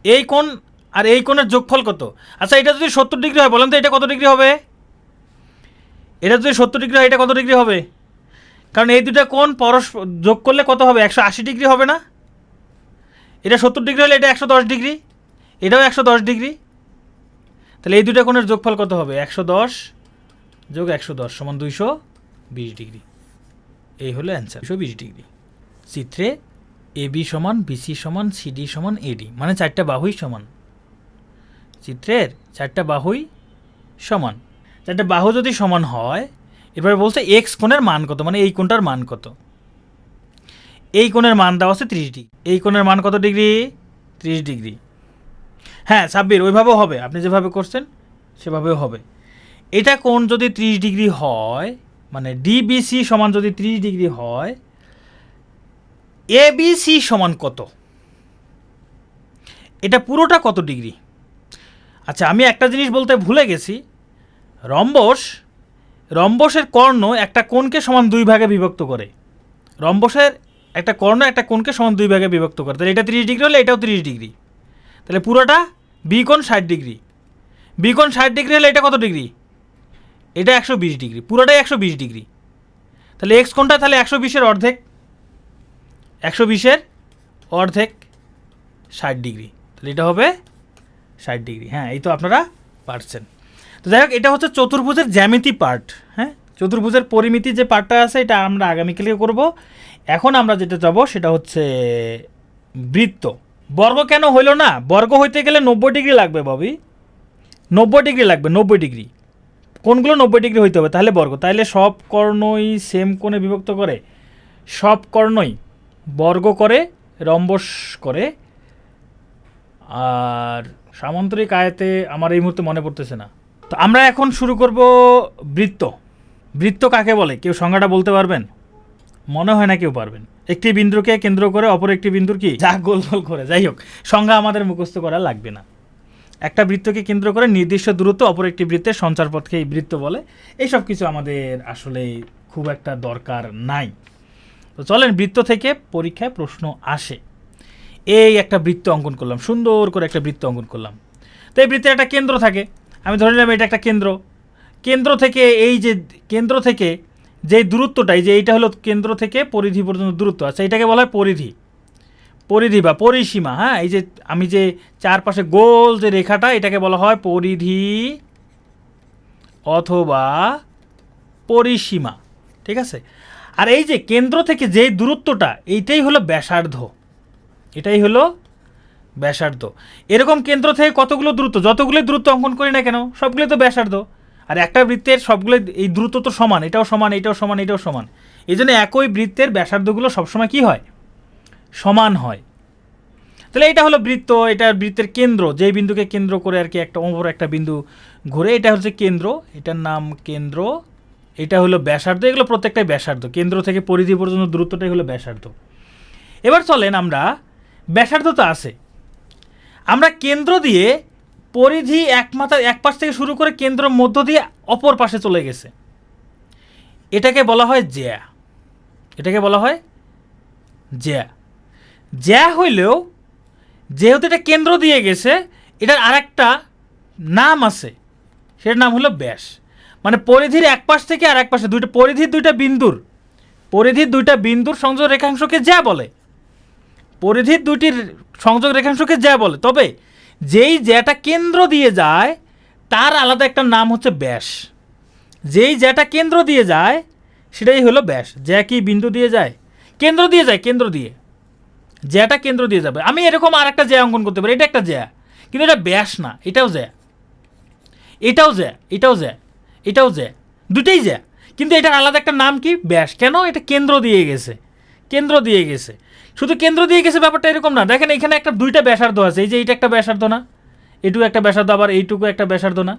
এই কোণ আর এই কোণের যোগফল কত? আচ্ছা এটা যদি 70 ডিগ্রি হয় বলেন তো এটা কত ডিগ্রি হবে? এটা যদি 70 ডিগ্রি হয় এটা কত ডিগ্রি হবে? কারণ এই দুটা কোণ পরস্পর যোগ করলে কত হবে? 180 ডিগ্রি হবে না? এটা 70 ডিগ্রি হলে এটা 110 ডিগ্রি, এটাও 110 ডিগ্রি। তাহলে এই দুটা কোণের যোগফল কত হবে? 110 যোগ 110 সমান 220 ডিগ্রি। এই হলো অ্যান্সার, 220 ডিগ্রি। চিত্রে এ বি সমান বিসি সমান সিডি সমান এডি, মানে চারটা বাহুই সমান। চিত্রের চারটা বাহুই সমান, চারটা বাহু যদি সমান হয়, এরপরে বলছে এক্স কোণের মান কত, মানে এই কোণটার মান কত? এই কোণের মান দেওয়া আছে 30 ডিগ্রি, এই কোণের মান কত ডিগ্রি? 30 ডিগ্রি। হ্যাঁ সাব্বির, ওইভাবেও হবে, আপনি যেভাবে করছেন সেভাবেও হবে। এটা কোণ যদি 30 ডিগ্রি হয়, মানে ডিবিসি সমান যদি 30 ডিগ্রি হয়, এবিসি সমান কত? এটা পুরোটা কত ডিগ্রি? আচ্ছা আমি একটা জিনিস বলতে ভুলে গেছি, রম্বসের কর্ণ একটা কোণকে সমান দুই ভাগে বিভক্ত করে। রম্বসের একটা কর্ণ একটা কোণকে সমান দুই ভাগে বিভক্ত করে, তাহলে এটা 30 ডিগ্রি হলে এটাও 30 ডিগ্রি, তাহলে পুরোটা বি কোণ 60 ডিগ্রি। বি কোণ 60 ডিগ্রি হলে এটা কত ডিগ্রি? এটা 120 ডিগ্রি, পুরোটাই 120 ডিগ্রি। তাহলে এক্স কোণটা তাহলে 120-এর অর্ধেক, 120-এর অর্ধেক 60 ডিগ্রি, তাহলে এটা হবে 60 ডিগ্রি। হ্যাঁ এই তো আপনারা পারছেন। তো যাই হোক, এটা হচ্ছে চতুর্ভুজের জ্যামিতি পার্ট। হ্যাঁ, চতুর্ভুজের পরিমিতি যে পার্টটা আছে এটা আমরা আগামীকালে করব। এখন আমরা যেটা যাব সেটা হচ্ছে বৃত্ত। বর্গ কেন হইল না? বর্গ হইতে গেলে 90 ডিগ্রি লাগবে ববি, 90 ডিগ্রি লাগবে, 90 ডিগ্রি। কোণগুলো 90 ডিগ্রি হইতে হবে তাহলে বর্গ। তাহলে সব কর্ণই সেম কোণে বিভক্ত করে, সব কর্ণই বর্গ করে, রম্বস করে। আর সামান্তরিক আয়তে আমার এই মুহূর্তে মনে পড়তেছে না। তো আমরা এখন শুরু করব বৃত্ত। বৃত্ত কাকে বলে কেউ সংজ্ঞাটা বলতে পারবেন? মনে হয় না কেউ পারবেন। একটি বিন্দুকে কেন্দ্র করে অপর একটি বিন্দুর কি যা গোল গোল করে, যাই হোক সংজ্ঞা আমাদের মুখস্থ করা লাগবে না। একটা বৃত্তকে কেন্দ্র করে নির্দিষ্ট দূরত্ব অপর একটি বৃত্তের সঞ্চারপথকে এই বৃত্ত বলে। এই সব কিছু আমাদের আসলে খুব একটা দরকার নাই। তো চলেন, বৃত্ত থেকে পরীক্ষায় প্রশ্ন আসে। এই একটা বৃত্ত অঙ্কন করলাম, সুন্দর করে একটা বৃত্ত অঙ্কন করলাম। তো এই বৃত্তের একটা কেন্দ্র থাকে, আমি ধরে নিলাম এটা একটা কেন্দ্র। কেন্দ্র থেকে এই যে কেন্দ্র থেকে যে দূরত্বটা, এই যে এইটা হলো কেন্দ্র থেকে পরিধি পর্যন্ত দূরত্ব, আচ্ছা এটাকে বলা হয় পরিধি। পরিধি বা পরিসীমা, হ্যাঁ, এই যে আমি যে চারপাশে গোল যে রেখাটা, এটাকে বলা হয় পরিধি অথবা পরিসীমা, ঠিক আছে। আর এই যে কেন্দ্র থেকে যে দূরত্বটা, এইটাই হলো ব্যাসার্ধ, এটাই হলো ব্যাসার্ধ। এরকম কেন্দ্র থেকে কতগুলো দূরত্ব, যতগুলো দূরত্ব অঙ্কন করি না কেন সবগুলো তো ব্যাসার্ধ। আর একটা বৃত্তের সবগুলো এই দূরত্ব তো সমান, এটাও সমান, এটাও সমান, এটাও সমান। এই জন্য একই বৃত্তের ব্যাসার্ধগুলো সবসময় কি হয়, সমান হয়। তাহলে এটা হলো বৃত্ত, এটা বৃত্তের কেন্দ্র, যেই বিন্দুকে কেন্দ্র করে আর কি একটা ওপর একটা বিন্দু ঘুরে, এটা হচ্ছে কেন্দ্র, এটার নাম কেন্দ্র। এটা হলো ব্যাসার্ধ, এগুলো প্রত্যেকটাই ব্যাসার্ধ, কেন্দ্র থেকে পরিধি পর্যন্ত দূরত্বটাই হলো ব্যাসার্ধ। এবার চলেন আমরা, ব্যাসার্ধ তো আছে, আমরা কেন্দ্র দিয়ে পরিধি এক পাশ থেকে শুরু করে কেন্দ্র মধ্য দিয়ে অপর পাশে চলে গেছে, এটাকে বলা হয় জ্যা, এটাকে বলা হয় জ্যা। জ্যা হইলেও যেহেতু এটা কেন্দ্র দিয়ে গেছে, এটার আরেকটা নাম আছে, সেটার নাম হলো ব্যাস। মানে পরিধির এক পাশ থেকে আর এক পাশে পরিধির দুইটা বিন্দুর সংযোগ রেখাংশকে জ্যা বলে, পরিধির দুইটির সংযোগ রেখাংশকে জ্যা বলে। তবে যেই জ্যাটা কেন্দ্র দিয়ে যায় তার আলাদা একটা নাম হচ্ছে ব্যাস। যেই জ্যাটা কেন্দ্র দিয়ে যায় সেটাই হলো ব্যাস। জ্যা কি বিন্দু দিয়ে যায়, কেন্দ্র দিয়ে যায়, কেন্দ্র দিয়ে, জ্যাটা কেন্দ্র দিয়ে যাবে। আমি এরকম আর একটা জ্যা অঙ্কন করতে পারি, এটা একটা জ্যা, কিন্তু এটা ব্যাস না, এটাও জ্যা, এটাও জ্যা, এটাও জ্যা, এটাও জ্যা, দুটেই জ্যা, কিন্তু এটার আলাদা একটা নাম কি, ব্যাস। কেন, এটা কেন্দ্র দিয়ে গেছে, কেন্দ্র দিয়ে গেছে। শুধু কেন্দ্র দিয়ে গেছে ব্যাপারটা এরকম না, দেখেন এখানে একটা দুইটা ব্যাসার্ধ আছে, এই যে এইটা একটা ব্যাসার্ধ না, এইটুকু একটা ব্যাসার্ধ, আবার এইটুকু একটা ব্যাসার্ধ না।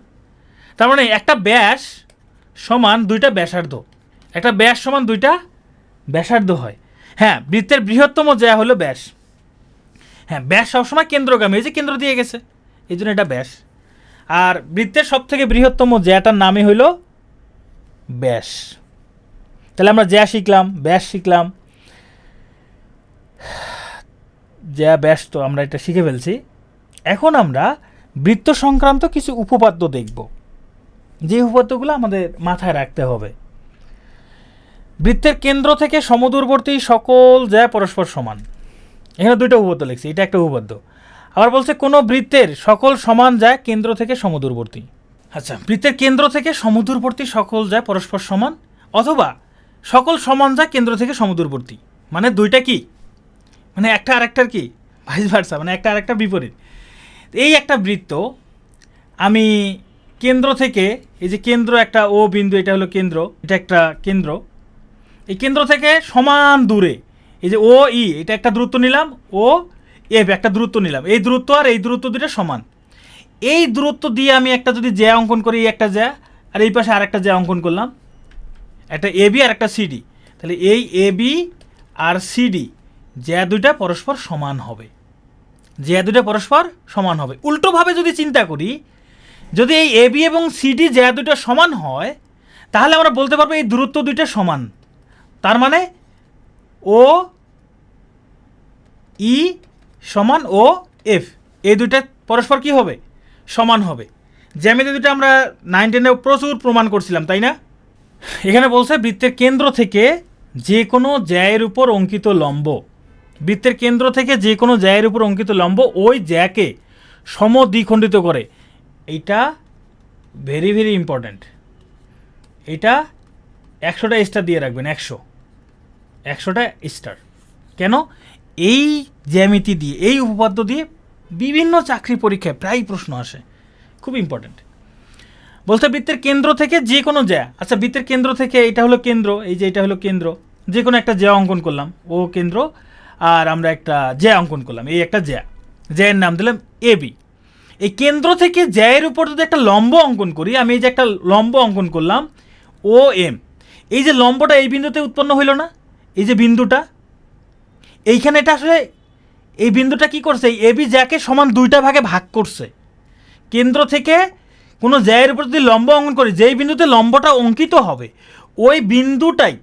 তার মানে একটা ব্যাস সমান দুইটা ব্যাসার্ধ, একটা ব্যাস সমান দুইটা ব্যাসার্ধ হয়। হ্যাঁ, বৃত্তের বৃহত্তম জ্যা হলো ব্যাস। হ্যাঁ, ব্যাস সবসময় কেন্দ্রগামী, এই যে কেন্দ্র দিয়ে গেছে এই জন্য এটা ব্যাস। আর বৃত্তের সব থেকে বৃহত্তম জ্যাটার নামই হইল ব্যাস। তাহলে আমরা জ্যা শিখলাম, ব্যাস শিখলাম, জ্যা ব্যাস তো আমরা এটা শিখে ফেলছি। এখন আমরা বৃত্ত সংক্রান্ত কিছু উপপাদ্য দেখব, যে উপপাদ্যগুলো আমাদের মাথায় রাখতে হবে। বৃত্তের কেন্দ্র থেকে সমদূরবর্তী সকল জ্যা পরস্পর সমান, এখানে দুইটা উপপাদ্য লিখছি, এটা একটা উপপাদ্য। আবার বলছে কোনো বৃত্তের সকল সমান জ্যা কেন্দ্র থেকে সমদূরবর্তী। আচ্ছা, বৃত্তের কেন্দ্র থেকে সমদূরবর্তী সকল জ্যা পরস্পর সমান, অথবা সকল সমান জ্যা কেন্দ্র থেকে সমদূরবর্তী। মানে দুইটা কি, মানে একটা আরেকটার কি ভাইস ভার্সা, মানে একটা আরেকটা বিপরীত। এই একটা বৃত্ত, আমি কেন্দ্র থেকে, এই যে কেন্দ্র একটা ও বিন্দু, এটা হলো কেন্দ্র, এটা একটা কেন্দ্র, এই কেন্দ্র থেকে সমান দূরে এই যে ও ই, এটা একটা দূরত্ব নিলাম, ও এফ একটা দূরত্ব নিলাম, এই দূরত্ব আর এই দূরত্ব দুটো সমান। এই দূরত্ব দিয়ে আমি একটা যদি জ্যা অঙ্কন করি, একটা জ্যা, আর এই পাশে আর একটা জ্যা অঙ্কন করলাম, একটা এবি আর একটা সিডি, তাহলে এই এবি আর সিডি জ্যা দুইটা পরস্পর সমান হবে, জ্যা দুইটা পরস্পর সমান হবে। উল্টোভাবে যদি চিন্তা করি, যদি এই এবি এবং সিডি জ্যা দুইটা সমান হয়, তাহলে আমরা বলতে পারবো এই দূরত্ব দুইটা সমান। তার মানে ও ই সমান ও এফ, এই দুইটা পরস্পর কি হবে, সমান হবে। জ্যামিতি দুটো আমরা 9-10-এ প্রচুর প্রমাণ করছিলাম, তাই না? এখানে বলছে বৃত্তের কেন্দ্র থেকে যে কোনো জ্যায়ের উপর অঙ্কিত লম্ব, বৃত্তের কেন্দ্র থেকে যে কোনো জ্যায়ের উপর অঙ্কিত লম্ব ওই জ্যাকে সমদ্বিখণ্ডিত করে। এইটা ভেরি ভেরি ইম্পর্ট্যান্ট, এটা 100টা স্টার দিয়ে রাখবেন, 100টা স্টার। কেন, এই জ্যামিতি দিয়ে, এই উপপাদ্য দিয়ে বিভিন্ন চাকরি পরীক্ষায় প্রায় প্রশ্ন আসে, খুব ইম্পর্ট্যান্ট। বলতে বৃত্তের কেন্দ্র থেকে যে কোনো জ্যা, আচ্ছা বৃত্তের কেন্দ্র থেকে এটা হলো কেন্দ্র, এই যে এটা হলো কেন্দ্র, যে কোনো একটা জ্যা অঙ্কন করলাম, ও কেন্দ্র, আর আমরা একটা জ্যা অঙ্কন করলাম, এই একটা জ্যা, জ্যায়ের নাম দিলাম এবি। এই কেন্দ্র থেকে জ্যায়ের উপর যদি একটা লম্ব অঙ্কন করি, আমি এই যে একটা লম্ব অঙ্কন করলাম ও এম, এই যে লম্বটা এই বিন্দুতে উৎপন্ন হইল না, এই যে বিন্দুটা এইখানে, এটা আসলে এই বিন্দুটা কি করছে, এই এবি জ্যাকে সমান দুইটা ভাগে ভাগ করছে। কেন্দ্র থেকে কোনো জ্যায়ের উপর যদি লম্ব অঙ্কন করি, যেই বিন্দুতে লম্বটা অঙ্কিত হবে ওই বিন্দুটাই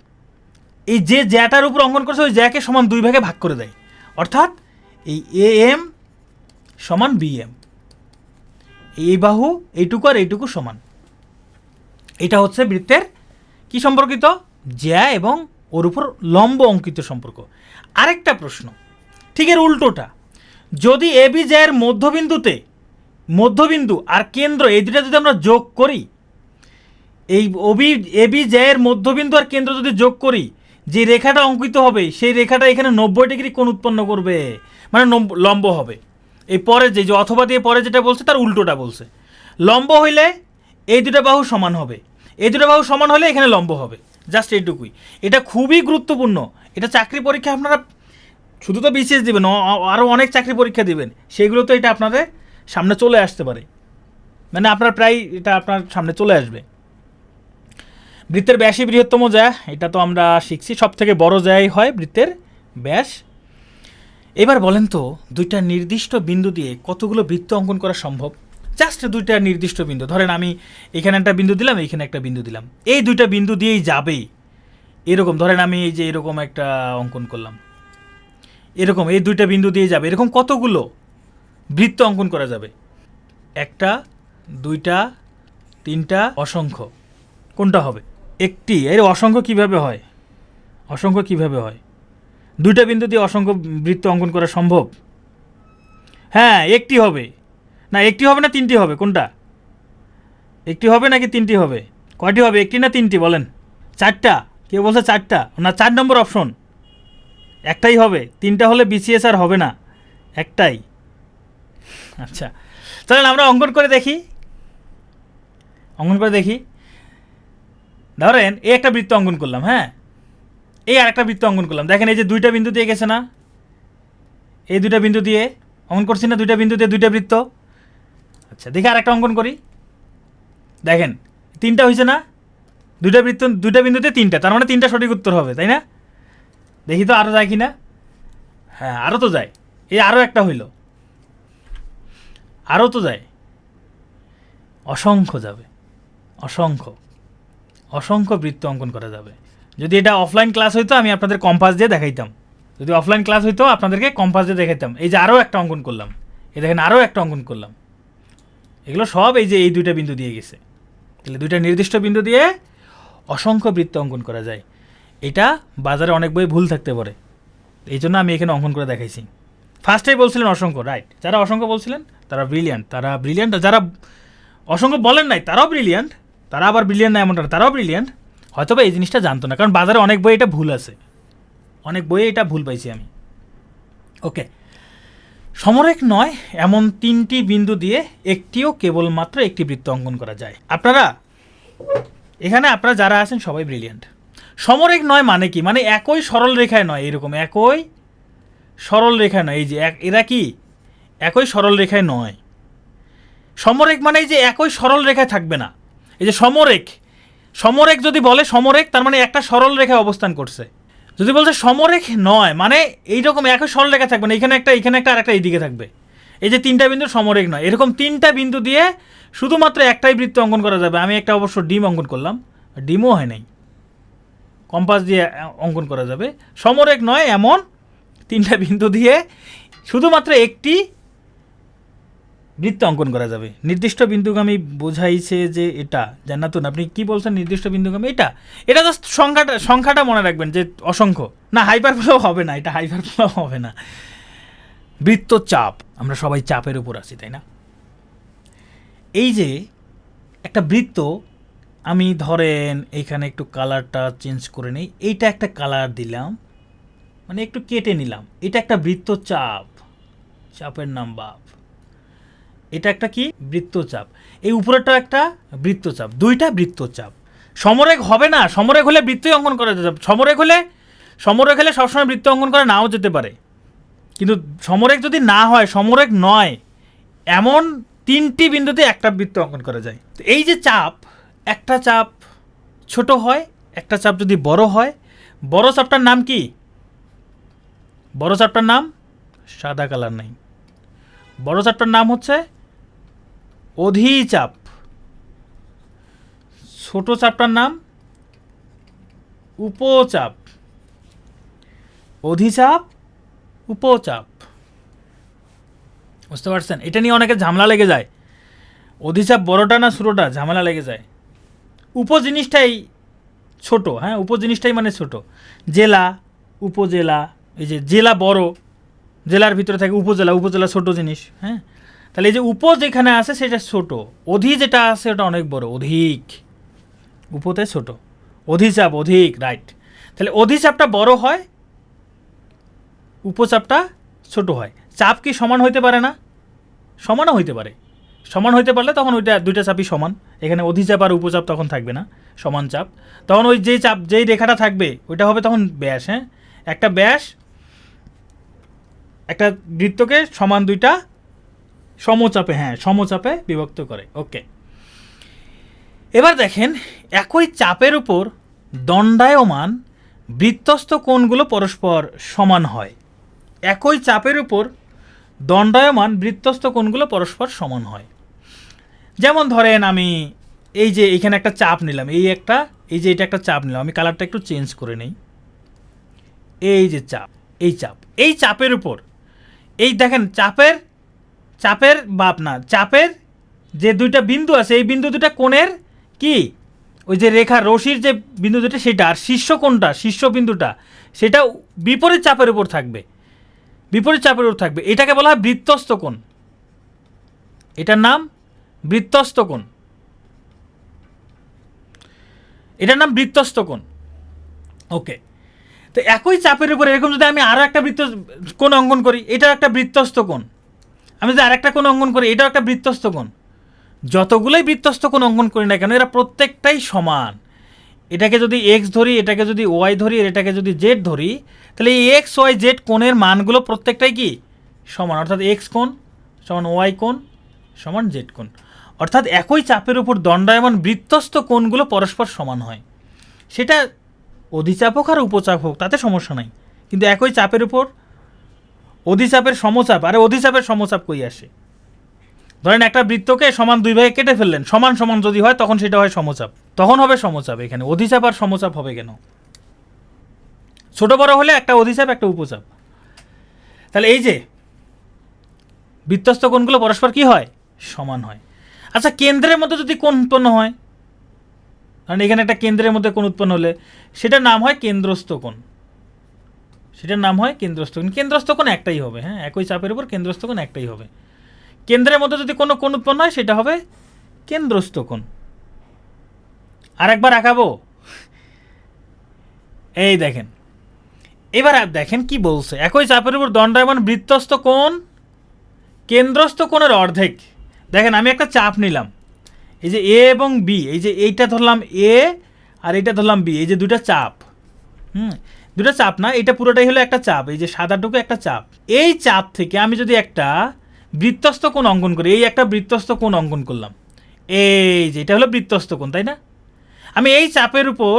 এই যে জ্যাটার উপর অঙ্কন করছে ওই জ্যাকে সমান দুই ভাগে ভাগ করে দেয়। অর্থাৎ এই এ এম সমান বি এম, এই বাহু এইটুকু আর এইটুকু সমান। এটা হচ্ছে বৃত্তের কি সম্পর্কিত, জ্যা এবং ওর উপর লম্ব অঙ্কিত সম্পর্ক। আরেকটা প্রশ্ন, ঠিক এর উল্টোটা, যদি এবি জয়ের মধ্যবিন্দু আর কেন্দ্র এই দুটা যদি আমরা যোগ করি, এই এবি জয়ের মধ্যবিন্দু আর কেন্দ্র যদি যোগ করি, যে রেখাটা অঙ্কিত হবে সেই রেখাটা এখানে 90 ডিগ্রি কোণ উৎপন্ন করবে, মানে লম্ব হবে। এই পরে যে অথবা দিয়ে পরে যেটা বলছে তার উল্টোটা বলছে। লম্ব হইলে এই দুটো বাহু সমান হবে, এই দুটো বাহু সমান হলে এখানে লম্ব হবে। জাস্ট এইটুকুই। এটা খুবই গুরুত্বপূর্ণ। এটা চাকরি পরীক্ষা আপনারা শুধু তো বিসিএস দিবেন, আরও অনেক চাকরি পরীক্ষা দিবেন, সেগুলো তো এটা আপনাদের সামনে চলে আসতে পারে, মানে আপনার প্রায় এটা আপনার সামনে চলে আসবে। বৃত্তের ব্যাসই বৃহত্তম জ্যা, এটা তো আমরা শিখছি, সব থেকে বড় জ্যাই হয় বৃত্তের ব্যাস। এবার বলেন তো দুইটা নির্দিষ্ট বিন্দু দিয়ে কতগুলো বৃত্ত অঙ্কন করা সম্ভব? জাস্ট দুইটা নির্দিষ্ট বিন্দু, ধরেন আমি এখানে একটা বিন্দু দিলাম, এইখানে একটা বিন্দু দিলাম, এই দুইটা বিন্দু দিয়েই যাবে। এরকম ধরেন আমি এই যে এরকম একটা অঙ্কন করলাম, এরকম এই দুইটা বিন্দু দিয়ে যাবে, এরকম কতগুলো বৃত্ত অঙ্কন করা যাবে? একটা, দুইটা, তিনটা, অসংখ্য। কোনটা হবে? একটি। এর অসংখ্য কিভাবে হয়? অসংখ্য কিভাবে হয়? দুইটা বিন্দু দিয়ে অসংখ্য বৃত্ত অঙ্কন করা সম্ভব? হ্যাঁ, একটি হবে। না একটি হবে না তিনটি হবে? কোনটা? একটি হবে নাকি তিনটি হবে? কয়টি হবে, একটি না তিনটি বলেন? চারটা। কেউ বলছে চারটা, না 4 নম্বর অপশন। একটাই হবে, তিনটা হলে বিসিএস আর হবে না, একটাই। আচ্ছা তাহলে আমরা অঙ্কন করে দেখি, ধরেন এই একটা বৃত্ত অঙ্কন করলাম, হ্যাঁ, এই আর একটা বৃত্ত অঙ্কন করলাম। দেখেন এই যে দুইটা বিন্দু দিয়ে গেছে না, এই দুইটা বিন্দু দিয়ে অঙ্কন করছি না, দুইটা বিন্দু দিয়ে দুইটা বৃত্ত। আচ্ছা দেখি আর একটা অঙ্কন করি, দেখেন তিনটা হয়েছে না, দুইটা বিন্দুতে তিনটা, তার মানে তিনটা সঠিক উত্তর হবে, তাই না? দেখি তো আরও যায় কি না। হ্যাঁ আরও তো যায়, এই আরও একটা হইল, আরও তো যায়, অসংখ্য যাবে, অসংখ্য বৃত্ত অঙ্কন করা যাবে। যদি এটা অফলাইন ক্লাস হইতো আমি আপনাদের কম্পাস দিয়ে দেখাইতাম, যদি অফলাইন ক্লাস হইতো আপনাদেরকে কম্পাস দিয়ে দেখাইতাম। এই যে আরও একটা অঙ্কন করলাম, এই দেখেন আরও একটা অঙ্কন করলাম, এগুলো সব এই যে এই দুইটা বিন্দু দিয়ে গেছে। তাহলে দুইটা নির্দিষ্ট বিন্দু দিয়ে অসংখ্য বৃত্ত অঙ্কন করা যায়। এটা বাজারে অনেক বই ভুল থাকতে পারে, এই জন্য আমি এখানে অঙ্কন করে দেখাইছি। ফার্স্টেই বলছিলেন অসংখ্য, রাইট। যারা অসংখ্য বলছিলেন তারা ব্রিলিয়ান্ট, যারা অসংখ্য বলেন নাই তারাও ব্রিলিয়ান্ট, তারা আবার ব্রিলিয়ান্ট না এমনটা, তারাও ব্রিলিয়ান্ট। হয়তো বা এই জিনিসটা জানতো না, কারণ বাজারে অনেক বই এটা ভুল আছে, অনেক বইয়ে এটা ভুল পাইছি আমি। ওকে, সমরেখ নয় এমন তিনটি বিন্দু দিয়ে একটিও কেবলমাত্র একটি বৃত্ত অঙ্কন করা যায়। আপনারা যারা আছেন সবাই ব্রিলিয়ান্ট। সমরেখ নয় মানে কি? মানে একই সরল রেখায় নয়, এরকম একই সরল রেখায় নয়। এই যে এরা কি একই সরল রেখায় নয়। সমরেখ মানে এই যে একই সরল রেখায় থাকবে না। এই যে সমরেখ যদি বলে সমরেখ, তার মানে একটা সরল রেখায় অবস্থান করছে। যদি বলছে সমরেখ নয় মানে এইরকম একই সরল রেখা থাকবে না, এখানে একটা আর একটা এইদিকে থাকবে। এই যে তিনটা বিন্দু সমরেখ নয়, এরকম তিনটা বিন্দু দিয়ে শুধুমাত্র একটাই বৃত্ত অঙ্কন করা যাবে। আমি একটা অবশ্য ডিম অঙ্কন করলাম, ডিমও হয় নাই, কম্পাস দিয়ে অঙ্কন করা যাবে। সমরেখ নয় এমন তিনটা বিন্দু দিয়ে শুধুমাত্র একটি বৃত্ত অঙ্কন করা যাবে। নির্দিষ্ট বিন্দুগামী বোঝাইছে যে এটা জান্নাতুন, আপনি কি বলছেন? নির্দিষ্ট বিন্দুগামী এটা জাস্ট সংখ্যাটা মনে রাখবেন যে অসংখ্য না, হাইপারবোলাও হবে না, এটা হাইপারবোলাও হবে না। বৃত্ত চাপ, আমরা সবাই চাপের উপর আছি, তাই না? এই যে একটা বৃত্ত, আমি ধরেন এইখানে একটু কালারটা চেঞ্জ করে নেই, এইটা একটা কালার দিলাম, মানে একটু কেটে নিলাম। এটা একটা বৃত্তচাপ, চাপের নাম বাপ। এটা একটা কি? বৃত্তচাপ। এই উপরেরটা একটা বৃত্তচাপ, দুইটা বৃত্তচাপ। সমরেখ হবে না, সমরেখ হলে বৃত্তই অঙ্কন করা যাবে। সমরেখ হলে সবসময় বৃত্ত অঙ্কন করা নাও যেতে পারে, কিন্তু সমরেখ যদি না হয়, সমরেখ নয় এমন তিনটি বিন্দুতে একটা বৃত্ত অঙ্কন করা যায়। তো এই যে চাপ, একটা চাপ ছোট হয়, একটা চাপ যদি বড় হয়, বড় চাপটার নাম কি? বড় চাপটার নাম সাদা কালার নাই, বড় চাপটার নাম হচ্ছে অধিচাপ। ছোট চাপটার নাম উপচাপ। অধিচাপ, উপচাপ, বুঝতে পারছেন? এটা নিয়ে অনেকে ঝামেলা লেগে যায়, অধিচাপ বড়টা না ছোটোটা, ঝামেলা লেগে যায়। উপজিনিসটাই ছোট, হ্যাঁ উপজিনিসটাই মানে ছোট। জেলা, উপজেলা, এই যে জেলা বড়, জেলার ভিতরে থাকে উপজেলা, উপজেলা ছোট জিনিস, হ্যাঁ। তাহলে এই যে উপ যেখানে আছে সেটা ছোট, অধি যেটা আছে ওটা অনেক বড়, অধিক। উপতে ছোট, অধিচাপ অধিক, রাইট। তাহলে অধিচাপটা বড় হয়, উপচাপটা ছোট হয়। চাপ কি সমান হইতে পারে না? সমানও হইতে পারে। সমান হইতে পারলে তখন ওইটা দুইটা চাপই সমান, এখানে অধিচাপ আর উপচাপ তখন থাকবে না, সমান চাপ। তখন ওই যেই চাপ, যেই রেখাটা থাকবে ওইটা হবে তখন ব্যাস, হ্যাঁ। একটা ব্যাস একটা বৃত্তকে সমান দুইটা সমচাপে, হ্যাঁ, সমচাপে বিভক্ত করে। ওকে, এবার দেখেন একই চাপের উপর দণ্ডায়মান বৃত্তস্থ কোণগুলো পরস্পর সমান হয়। একই চাপের উপর দণ্ডায়মান বৃত্তস্থ কোণগুলো পরস্পর সমান হয়। যেমন ধরেন আমি এই যে এখানে একটা চাপ নিলাম, এই যে এটা একটা চাপ নিলাম, আমি কালারটা একটু চেঞ্জ করে নেই। এই যে চাপ, এই চাপের উপর এই দেখেন চাপের যে দুইটা বিন্দু আছে, এই বিন্দু দুটা কোণের কি, ওই যে রেখা রশির যে বিন্দু দুটা সেটা, আর শীর্ষ কোণটা, শীর্ষ বিন্দুটা সেটা বিপরীত চাপের উপর থাকবে, এটাকে বলা হয় বৃত্তস্থ কোণ। এটার নাম বৃত্তস্থ কোণ, ওকে। তো একই চাপের উপর এরকম যদি আমি আরও একটা কোণ অঙ্কন করি, এটাও একটা বৃত্তস্থ কোণ। আমি যদি আরেকটা কোণ অঙ্কন করি, এটাও একটা বৃত্তস্থ কোণ। যতগুলোই বৃত্তস্থ কোণ অঙ্কন করি না কেন, এরা প্রত্যেকটাই সমান। এটাকে যদি এক্স ধরি, এটাকে যদি ওয়াই ধরি, এটাকে যদি জেড ধরি, তাহলে এই এক্স ওয়াই জেড কোণের মানগুলো প্রত্যেকটাই কি সমান, অর্থাৎ এক্স কোণ সমান ওয়াই কোণ সমান জেড কোণ। অর্থাৎ একই চাপের উপর দণ্ডায়মান বৃত্তস্থ কোণগুলো পরস্পর সমান হয়। সেটা অধিচাপ হোক আর উপচাপ হোক, তাতে সমস্যা নাই। কিন্তু একই চাপের উপর অধিচাপের সমচাপ, আরে অধিচাপের সমচাপ কই আসে? ধরেন একটা বৃত্তকে সমান দুই ভাগে কেটে ফেললেন, সমান সমান যদি হয় তখন সেটা হয় সমচাপ, তখন হবে সমচাপ। এখানে অধিচাপ আর সমচাপ হবে কেন? ছোট বড় হলে একটা অধিচাপ একটা উপচাপ। তাহলে এই যে বৃত্তস্থ কোণগুলো পরস্পর কি হয়, সমান হয়। আচ্ছা, কেন্দ্রের মধ্যে যদি কোণ উৎপন্ন হয়, কারণ এখানে একটা কেন্দ্রের মধ্যে কোণ উৎপন্ন হলে সেটার নাম হয় কেন্দ্রস্থ কোণ। কেন্দ্রস্থ কোণ একটাই হবে, হ্যাঁ, একই চাপের উপর কেন্দ্রস্থ কোণ একটাই হবে। কেন্দ্রের মধ্যে যদি কোনো কোণ উৎপন্ন হয় সেটা হবে কেন্দ্রস্থ কোণ। আর একবার আঁকাবো, এই দেখেন, এবার দেখেন কি বলছে, একই চাপের উপর দণ্ডায়মান বৃত্তস্থ কোণ কেন্দ্রস্থ কোণের অর্ধেক। দেখেন আমি একটা চাপ নিলাম, এই যে এ এবং বি, এই যে এইটা ধরলাম এ আর এইটা ধরলাম বি, এই যে দুটা চাপ, দুটা চাপ না, এটা পুরোটাই হলো একটা চাপ, এই যে সাদাটুকু একটা চাপ। এই চাপ থেকে আমি যদি একটা বৃত্তস্থ কোণ অঙ্কন করি, এই একটা বৃত্তস্থ কোণ অঙ্কন করলাম, এই যে এটা হলো বৃত্তস্থ কোণ, তাই না? আমি এই চাপের উপর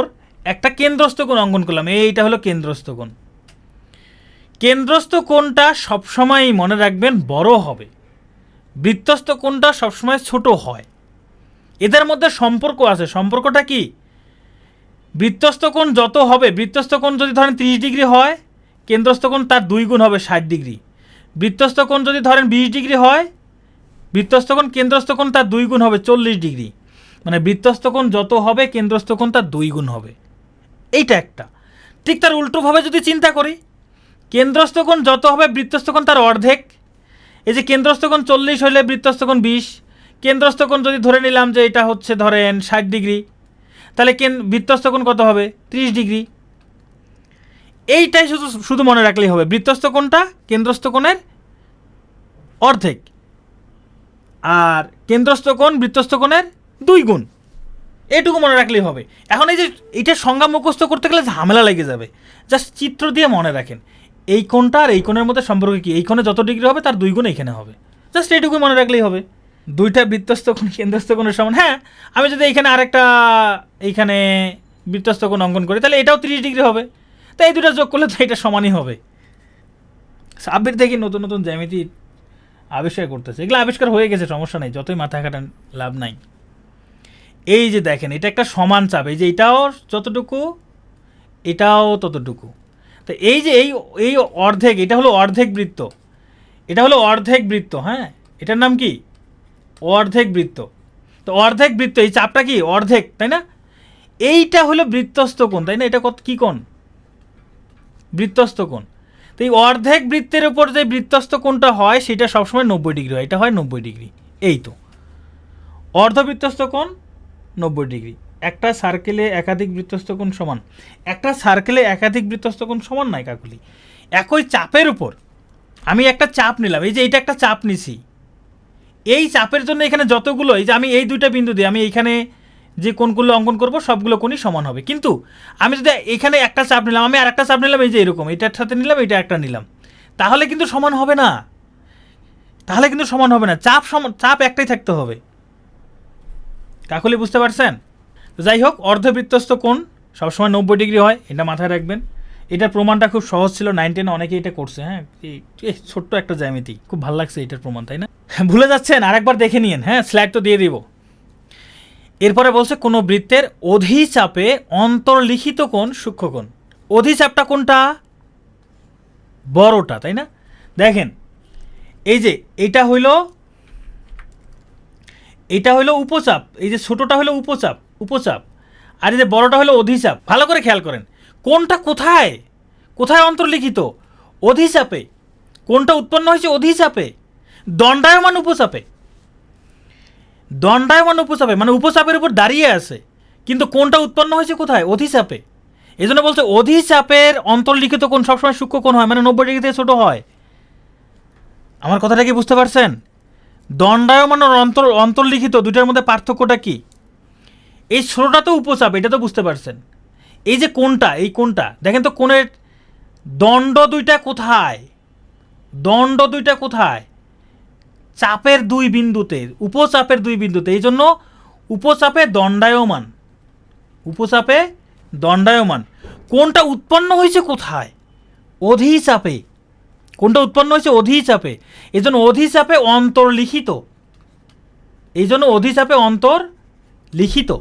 একটা কেন্দ্রস্থ কোণ অঙ্কন করলাম, এইটা হলো কেন্দ্রস্থ কোণ। কেন্দ্রস্থ কোণটা সবসময় মনে রাখবেন বড় হবে, বৃত্তস্থ কোণটা সবসময় ছোট হয়। এদের মধ্যে সম্পর্ক আছে। সম্পর্কটা কি? বৃত্তস্থ কোণ যত হবে, বৃত্তস্থ কোণ যদি ধরেন 30 ডিগ্রি হয়, কেন্দ্রস্থ কোণ তার 2 গুণ হবে 60 ডিগ্রি। বৃত্তস্থ কোণ যদি ধরেন 20 ডিগ্রি হয়, বৃত্তস্থ কোণ কেন্দ্রস্থ কোণ তার 2 গুণ হবে 40 ডিগ্রি। মানে বৃত্তস্থ কোণ যত হবে কেন্দ্রস্থ কোণ তার 2 গুণ হবে। এইটা একটা। ঠিক তার উল্টোভাবে যদি চিন্তা করি, কেন্দ্রস্থ কোণ যত হবে বৃত্তস্থ কোণ তার অর্ধেক। এই যে কেন্দ্রস্থ কোণ 40 হলে বৃত্তস্থ কোণ 20, কেন্দ্রস্থ কোণ যদি ধরে নিলাম যে এটা হচ্ছে ধরেন 60 ডিগ্রি, তাহলে বৃত্তস্থ কোণ কত হবে? 30 ডিগ্রি। এইটাই শুধু মনে রাখলেই হবে, বৃত্তস্থ কোণটা কেন্দ্রস্থ কোণের অর্ধেক, আর কেন্দ্রস্থ কোণ বৃত্তস্থ কোণের 2 গুণ। এইটুকু মনে রাখলেই হবে। এখন এই যে এটা সংজ্ঞা মুখস্থ করতে গেলে ঝামেলা লেগে যাবে, জাস্ট চিত্র দিয়ে মনে রাখেন এই কোণটা আর এই কোণের মধ্যে সম্পর্ক কি, এই কোণে যত ডিগ্রি হবে তার 2 গুণ এইখানে হবে। জাস্ট এইটুকুই মনে রাখলেই হবে। দুইটা বৃত্তস্থ কোণ কেন্দ্রস্থ কোণের সমান। হ্যাঁ, আমি যদি এইখানে আরেকটা এইখানে বৃত্তস্থ কোণ অঙ্কন করি, তাহলে এটাও 30 ডিগ্রি হবে। তাই এই দুটো যোগ করলে তো এটা সমানই হবে। সাব্বির থেকে নতুন নতুন জ্যামিতি আবিষ্কার করতেছে, এগুলো আবিষ্কার হয়ে গেছে, সমস্যা নেই, যতই মাথা কাটান লাভ নাই। এই যে দেখেন এটা একটা সমান চাপ, এই যে এটাও যতটুকু এটাও ততটুকু। তো এই যে এই অর্ধেক, এটা হলো অর্ধেক বৃত্ত, এটা হলো অর্ধেক বৃত্ত। হ্যাঁ, এটার নাম কি? অর্ধেক বৃত্ত। তো অর্ধেক বৃত্ত, এই চাপটা কি অর্ধেক, তাই না? এইটা হলো বৃত্তস্থ কোণ, তাই না? এটা কত কি কোণ? বৃত্তস্থ কোণ। তো এই অর্ধেক বৃত্তের উপর যে বৃত্তস্থ কোণটা হয় সেটা সবসময় 90 ডিগ্রি হয়, এটা হয় 90 ডিগ্রি। এই তো অর্ধবৃত্তস্থ কোণ 90 ডিগ্রি। একটা সার্কেলে একাধিক বৃত্তস্থ কোণ সমান, একটা সার্কেলে একাধিক বৃত্তস্থ কোণ সমান নয় কাকুলি। একই চাপের উপর আমি একটা চাপ নিলাম, এই যে এইটা একটা চাপ নিছি, এই চাপের জন্য এখানে যতগুলো, এই যে আমি এই দুইটা বিন্দু দিয়ে আমি এইখানে যে কোণগুলো অঙ্কন করব সবগুলো কোণই সমান হবে। কিন্তু আমি যদি এখানে একটা চাপ নিলাম, আমি আর একটা চাপ নিলাম, এই যে এরকম এটার সাথে নিলাম, এটা একটা নিলাম, তাহলে কিন্তু সমান হবে না, তাহলে কিন্তু সমান হবে না। চাপ একটাই থাকতে হবে। কাকুলি বুঝতে পারছেন? যাই হোক, অর্ধবৃত্তস্থ কোণ সবসময় 90 ডিগ্রি হয়, এটা মাথায় রাখবেন। এটার প্রমাণটা খুব সহজ ছিল, 9 10 অনেকে এটা করছে। হ্যাঁ, এই ছোট্ট একটা জ্যামিতি, খুব ভালো লাগছে এটার প্রমাণ, তাই না? ভুলে যাচ্ছেন, আরেকবার দেখে নিন। হ্যাঁ, স্লাইড তো দিয়ে দিব। এরপরে বলছে কোনো বৃত্তের অধিচাপে অন্তর্লিখিত কোণ সূক্ষ্মকোণ। অধিচাপটা কোনটা? বড়টা, তাই না? দেখেন, এই যে এটা হইল উপচাপ, এই যে ছোটটা হলো উপচাপ, আর এই যে বড়টা হলো অধিচাপ। ভালো করে খেয়াল করেন, কোনটা কোথায় কোথায় অন্তর্লিখিত? অধিচাপে। কোনটা উৎপন্ন হয়েছে? অধিচাপে। দণ্ডায়মান উপচাপে, দণ্ডায়মান উপচাপে মানে উপচাপের উপর দাঁড়িয়ে আছে, কিন্তু কোনটা উৎপন্ন হয়েছে কোথায়? অধিচাপে। এই জন্য বলছে অধিচাপের অন্তর্লিখিত কোণ সবসময় সূক্ষ্ম কোণ হয়, মানে 90 ডিগ্রি থেকে ছোট হয়। আমার কথাটা কি বুঝতে পারছেন? দণ্ডায়মান আর অন্তর্লিখিত দুইটার মধ্যে পার্থক্যটা কি? এই ছোটটা তো উপচাপ, এটা তো বুঝতে পারছেন। এই যে কোণটা, এই কোণটা দেখেন তো, কোণের দণ্ড দুইটা কোথায়? দণ্ড দুইটা কোথায়? চাপের দুই বিন্দুতে, উপচাপের দুই বিন্দুতে। এই জন্য উপচাপে দণ্ডায়মান, উপচাপে দণ্ডায়মান। কোনটা উৎপন্ন হয়েছে কোথায়? অধিচাপে। কোনটা উৎপন্ন হয়েছে? অধিচাপে। এই জন্য অধিচাপে অন্তর্লিখিত, এই জন্য অধিচাপে অন্তর্লিখিত।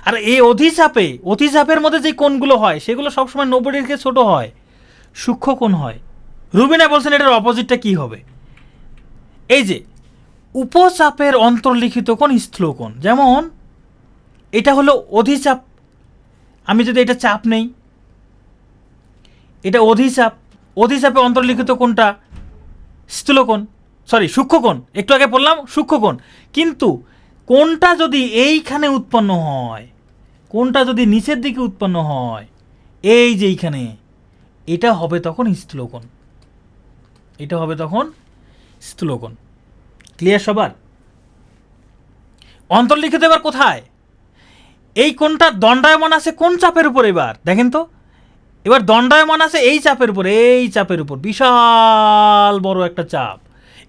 আর এই অধিচাপের মধ্যে যে কোণগুলো হয় সেগুলো সবসময় 90 ডিগ্রি ছোট হয়, সূক্ষ্ম কোণ হয়। রুবিনা বলছেন এটার অপোজিটটা কি হবে? এই যে উপচাপের অন্তর্লিখিত কোণ স্থূলকোণ। যেমন এটা হলো অধিচাপ, আমি যদি এটা চাপ নেই, এটা অধিচাপ, অধিচাপে অন্তর্লিখিত কোণটা স্থূলকোণ, সরি সূক্ষ্মকোণ। একটু আগে বললাম সূক্ষ্মকোণ। কিন্তু কোণটা যদি এইখানে উৎপন্ন হয়, কোণটা যদি নিচের দিকে উৎপন্ন হয়, এই যে এইখানে, এটা হবে তখন স্থূলকোণ, এটা হবে তখন স্থূলকোণ। ক্লিয়ার সবার? অন্তর্লিখিত এবার কোথায়? এই কোণটা দণ্ডায়মান আছে কোন চাপের উপর? এবার দেখেন তো, এবার দণ্ডায়মান আছে এই চাপের উপর, এই চাপের উপর, বিশাল বড় একটা চাপ,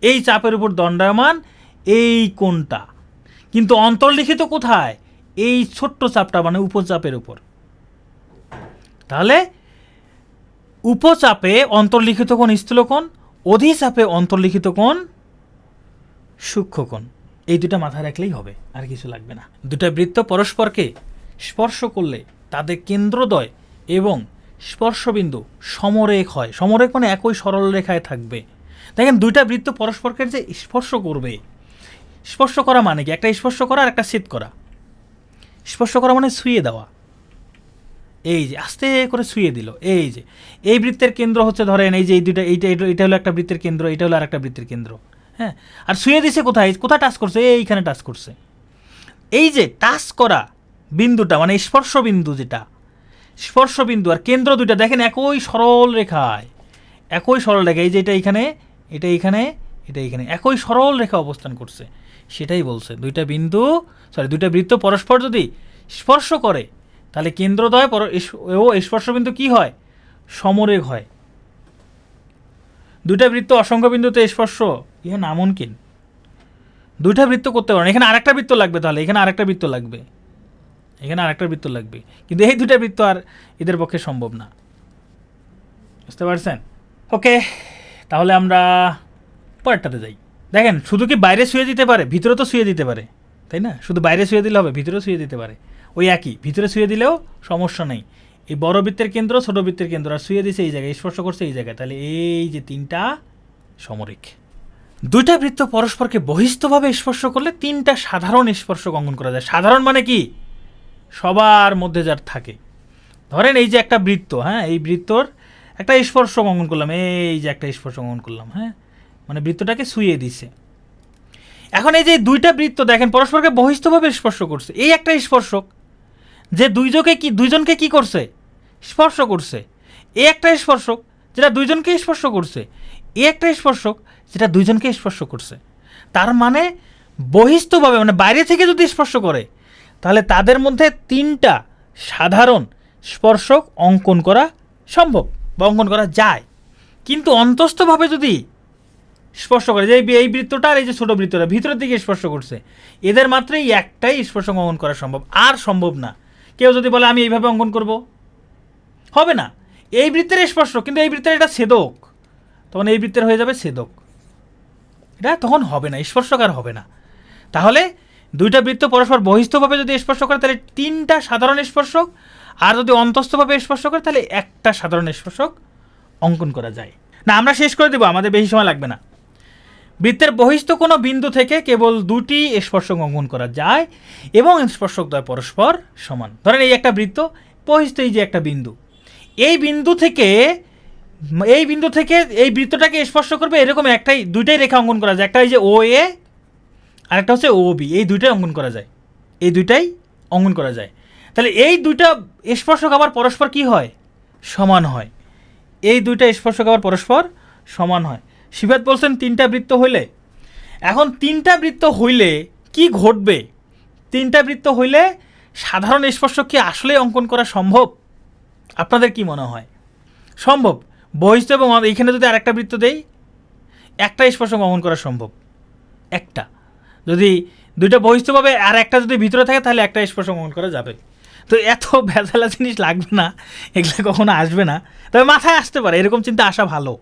এই চাপের উপর দণ্ডায়মান এই কোণটা। কিন্তু অন্তর্লিখিত কোথায়? এই ছোট্ট চাপটা, মানে উপচাপের উপর। তাহলে উপচাপে অন্তর্লিখিত কোণ স্থূলকোণ, অধিচাপে অন্তর্লিখিত কোণ সূক্ষ্মকোণ। এই দুটা মাথায় রাখলেই হবে, আর কিছু লাগবে না। দুটা বৃত্ত পরস্পরকে স্পর্শ করলে তাদের কেন্দ্রদ্বয় এবং স্পর্শবিন্দু সমরেখ হয়। সমরেখ মানে একই সরল রেখায় থাকবে। দেখেন, দুইটা বৃত্ত পরস্পরকে যে স্পর্শ করবে, স্পর্শ করা মানে কি? একটা স্পর্শ করা আর একটা ছেদ করা। স্পর্শ করা মানে ছুঁয়ে দেওয়া। এই যে আস্তে করে ছুঁয়ে দিল, এই যে এই বৃত্তের কেন্দ্র হচ্ছে, ধরেন এই যে এই দুইটা, এইটা হলো একটা বৃত্তের কেন্দ্র, এটা হলো আর একটা বৃত্তের কেন্দ্র। হ্যাঁ, আর ছুঁয়ে দিছে কোথায়? কোথায় টাচ করছে? এইখানে টাচ করছে। এই যে টাচ করা বিন্দুটা মানে স্পর্শ বিন্দু, যেটা স্পর্শ বিন্দু আর কেন্দ্র দুইটা দেখেন একই সরল রেখায়, একই সরল রেখা। এই যে এটা এইখানে, এটা এইখানে, এটা এইখানে, একই সরল রেখা অবস্থান করছে। সেটাই বলছে দুইটা বিন্দু, দুইটা বৃত্ত পরস্পর যদি স্পর্শ করে তাহলে কেন্দ্রদ্বয় ও স্পর্শবিন্দু কি হয়? সমরেখ হয়। দুইটা বৃত্ত অসংখ্য বিন্দুতে স্পর্শ ইহা নামুনকিন। দুইটা বৃত্ত করতে পারেন। এখানে আরেকটা বৃত্ত লাগবে, তাহলে এখানে আরেকটা বৃত্ত লাগবে, এখানে আরেকটা বৃত্ত লাগবে, কিন্তু এই দুইটা বৃত্ত আর এদের পক্ষে সম্ভব না। বুঝতে পারছেন? ওকে, তাহলে আমরা পরেরটাতে যাই। দেখেন, শুধু কি বাইরে শুয়ে দিতে পারে? ভিতরে তো শুয়ে দিতে পারে, তাই না? শুধু বাইরে শুয়ে দিলে হবে? ভিতরেও শুয়ে দিতে পারে। ওই একই, ভিতরে শুয়ে দিলেও সমস্যা নেই। এই বড় বৃত্তের কেন্দ্র, ছোট বৃত্তের কেন্দ্র, আর শুয়ে দিছে এই জায়গায়, স্পর্শ করছে এই জায়গায়, তাহলে এই যে তিনটা সমরেখ। দুইটা বৃত্ত পরস্পরকে বহিস্থভাবে স্পর্শ করলে তিনটা সাধারণ স্পর্শক অঙ্কন করা যায়। সাধারণ মানে কি? সবার মধ্যে যার থাকে। ধরেন এই যে একটা বৃত্ত, হ্যাঁ, এই বৃত্তর একটা স্পর্শক অঙ্কন করলাম, এই যে একটা স্পর্শক অঙ্কন করলাম, হ্যাঁ, মানে বৃত্তটাকে শুইয়ে দিছে। এখন এই যে দুইটা বৃত্ত দেখেন পরস্পরকে বহিস্থভাবে স্পর্শ করছে, এই একটা স্পর্শক যে দুইজনকে কি করছে, স্পর্শ করছে। এই একটা স্পর্শক যেটা দুইজনকে স্পর্শ করছে, এই একটা স্পর্শক যেটা দুইজনকে স্পর্শ করছে। তার মানে বহিস্থভাবে মানে বাইরে থেকে যদি স্পর্শ করে তাহলে তাদের মধ্যে তিনটা সাধারণ স্পর্শক অঙ্কন করা সম্ভব বা অঙ্কন করা যায়। কিন্তু অন্তস্থভাবে যদি স্পর্শ করে, যে এই বৃত্তটা আর এই যে ছোটো বৃত্তটা ভিতরের দিকে স্পর্শ করছে, এদের মাত্র এই একটাই স্পর্শক অঙ্কন করা সম্ভব, আর সম্ভব না। কেউ যদি বলে আমি এইভাবে অঙ্কন করব, হবে না। এই বৃত্তের স্পর্শ, কিন্তু এই বৃত্তের এটা ছেদক, তখন এই বৃত্তের হয়ে যাবে ছেদক, এটা তখন হবে না, স্পর্শক আর হবে না। তাহলে দুইটা বৃত্ত পরস্পর বহিস্থভাবে যদি স্পর্শ করে তাহলে তিনটা সাধারণ স্পর্শক, আর যদি অন্তস্থভাবে স্পর্শ করে তাহলে একটা সাধারণ স্পর্শক অঙ্কন করা যায়। না, আমরা শেষ করে দেবো, আমাদের বেশি সময় লাগবে না। বৃত্তের বহিস্থ কোনো বিন্দু থেকে কেবল দুটি স্পর্শক অঙ্কন করা যায় এবং স্পর্শকদ্বয় পরস্পর সমান। ধরেন এই একটা বৃত্ত, বহিস্থ এই যে একটা বিন্দু, এই বিন্দু থেকে এই বৃত্তটাকে স্পর্শ করবে এরকম দুইটাই রেখা অঙ্কন করা যায়। একটা এই যে ও এ আর একটা হচ্ছে ও বি, এই দুইটাই অঙ্কন করা যায়, এই দুইটাই অঙ্কন করা যায়। তাহলে এই দুইটা স্পর্শক আবার পরস্পর কি হয়, সমান হয়। এই দুইটা স্পর্শক আবার পরস্পর সমান হয়। শিবাত বলছেন তিনটা বৃত্ত হইলে, এখন তিনটা বৃত্ত হইলে কি ঘটবে? তিনটা বৃত্ত হইলে সাধারণ স্পর্শক কি আসলে অঙ্কন করা সম্ভব? আপনাদের কি মনে হয়? সম্ভব। বহিস্থ এবং এইখানে যদি আরেকটা বৃত্ত দেই, একটা স্পর্শক অঙ্কন করা সম্ভব, একটা। যদি দুইটা বহিস্থভাবে আর একটা যদি ভিতরে থাকে তাহলে একটা স্পর্শক অঙ্কন করা যাবে। তো এত ভেজালা জিনিস লাগবে না, এগুলো কখনো আসবে না, তবে মাথায় আসতে পারে, এরকম চিন্তা আসা ভালো।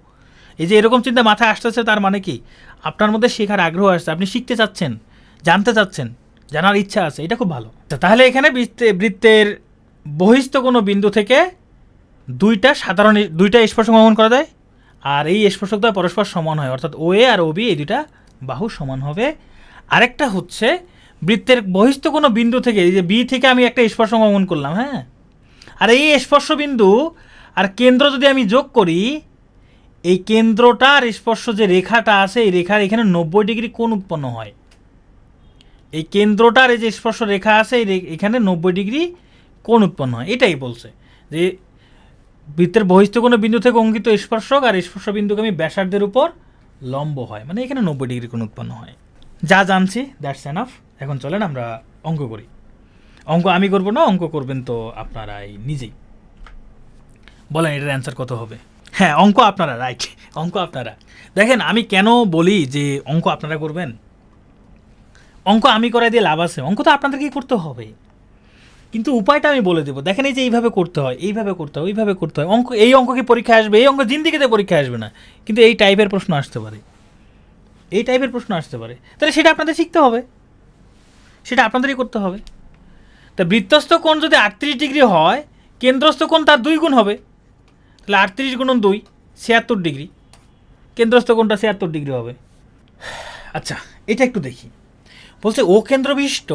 এই যে এরকম চিন্তা মাথায় আসতেছে তার মানে কি আপনার মধ্যে শেখার আগ্রহ আসছে, আপনি শিখতে চাচ্ছেন, জানতে চাচ্ছেন, জানার ইচ্ছা আছে, এটা খুব ভালো। তাহলে এখানে বৃত্তের বহিস্থ কোনো বিন্দু থেকে দুইটা স্পর্শক অঙ্কন করা যায়, আর এই স্পর্শক দ্বয় পরস্পর সমান হয়, অর্থাৎ ও এ আর ও বি এই দুইটা বাহু সমান হবে। আরেকটা হচ্ছে বৃত্তের বহিস্থ কোনো বিন্দু থেকে, এই যে বি থেকে আমি একটা স্পর্শক অঙ্কন করলাম, হ্যাঁ, আর এই স্পর্শ বিন্দু আর কেন্দ্র যদি আমি যোগ করি, এই কেন্দ্রটার স্পর্শ যে রেখাটা আছে এই রেখার এখানে 90 ডিগ্রি কোণ উৎপন্ন হয়। এই কেন্দ্রটার এই যে স্পর্শ রেখা আছে এখানে 90 ডিগ্রি কোণ উৎপন্ন হয়। এটাই বলছে যে বৃত্তের বহিস্থ কোনো বিন্দু থেকে অঙ্কিত স্পর্শক আর স্পর্শ বিন্দুগামী ব্যাসার্ধের উপর লম্ব হয়, মানে এখানে 90 ডিগ্রি কোণ উৎপন্ন হয়। যা জানছি দ্যাটস এনাফ। এখন চলেন আমরা অঙ্ক করি। অঙ্ক আমি করব না, অঙ্ক করবেন তো আপনারাই নিজেই। বলেন এটার অ্যান্সার কত হবে? হ্যাঁ, অঙ্ক আপনারা, রাইট, অঙ্ক আপনারা। দেখেন আমি কেন বলি যে অঙ্ক আপনারা করবেন, অঙ্ক আমি করাই দিয়ে লাভ আছে, অঙ্ক তো আপনাদেরকেই করতে হবে, কিন্তু উপায়টা আমি বলে দেবো। দেখেন এই যে এইভাবে করতে হয়, এইভাবে করতে হয়, ওইভাবে করতে হয়। এই অঙ্ক কি পরীক্ষায় আসবে? এই অঙ্ক জিন্দিগিতে পরীক্ষায় আসবে না, কিন্তু এই টাইপের প্রশ্ন আসতে পারে, এই টাইপের প্রশ্ন আসতে পারে। তাহলে সেটা আপনাদের শিখতে হবে, সেটা আপনাদেরই করতে হবে। তা বৃত্তস্থ কোণ যদি 38 ডিগ্রি হয়, কেন্দ্রস্থ কোণ তার 2 গুণ হবে, তাহলে 38 গুণন 2 76 ডিগ্রি, কেন্দ্রস্থ কোণটা 76 ডিগ্রি হবে। আচ্ছা, এটা একটু দেখি। বলছে ও কেন্দ্রবিষ্ট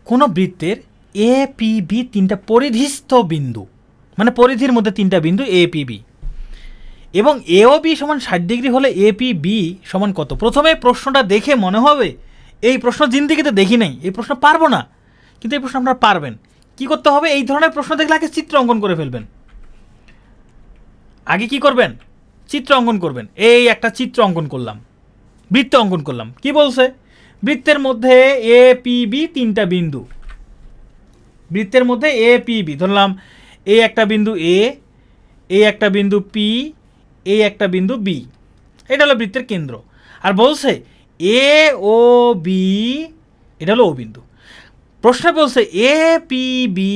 কোনো বৃত্তের এ পি বি তিনটা পরিধিস্থ বিন্দু, মানে পরিধির মধ্যে তিনটা বিন্দু এ পি বি, এবং এ ও বি সমান 60 ডিগ্রি হলে এ পি বি সমান কত? প্রথমে প্রশ্নটা দেখে মনে হবে এই প্রশ্ন জিন্দিগিতে দেখি নাই, এই প্রশ্ন পারবো না, কিন্তু এই প্রশ্ন আপনারা পারবেন। কি করতে হবে? এই ধরনের প্রশ্ন দেখলে আগে চিত্র অঙ্কন করে ফেলবেন। আগে কি করবেন? চিত্র অঙ্কন করবেন। এই একটা চিত্র অঙ্কন করলাম, বৃত্ত অঙ্কন করলাম। কি বলছে? বৃত্তের মধ্যে এ পি বি তিনটা বিন্দু, বৃত্তের মধ্যে এ পি বি ধরলাম, এ একটা বিন্দু এ, এ একটা বিন্দু পি, এ একটা বিন্দু বি, এটা হলো বৃত্তের কেন্দ্র। আর বলছে এ ও বি, এটা হলো ও বিন্দু। প্রশ্নে বলছে এ পি বি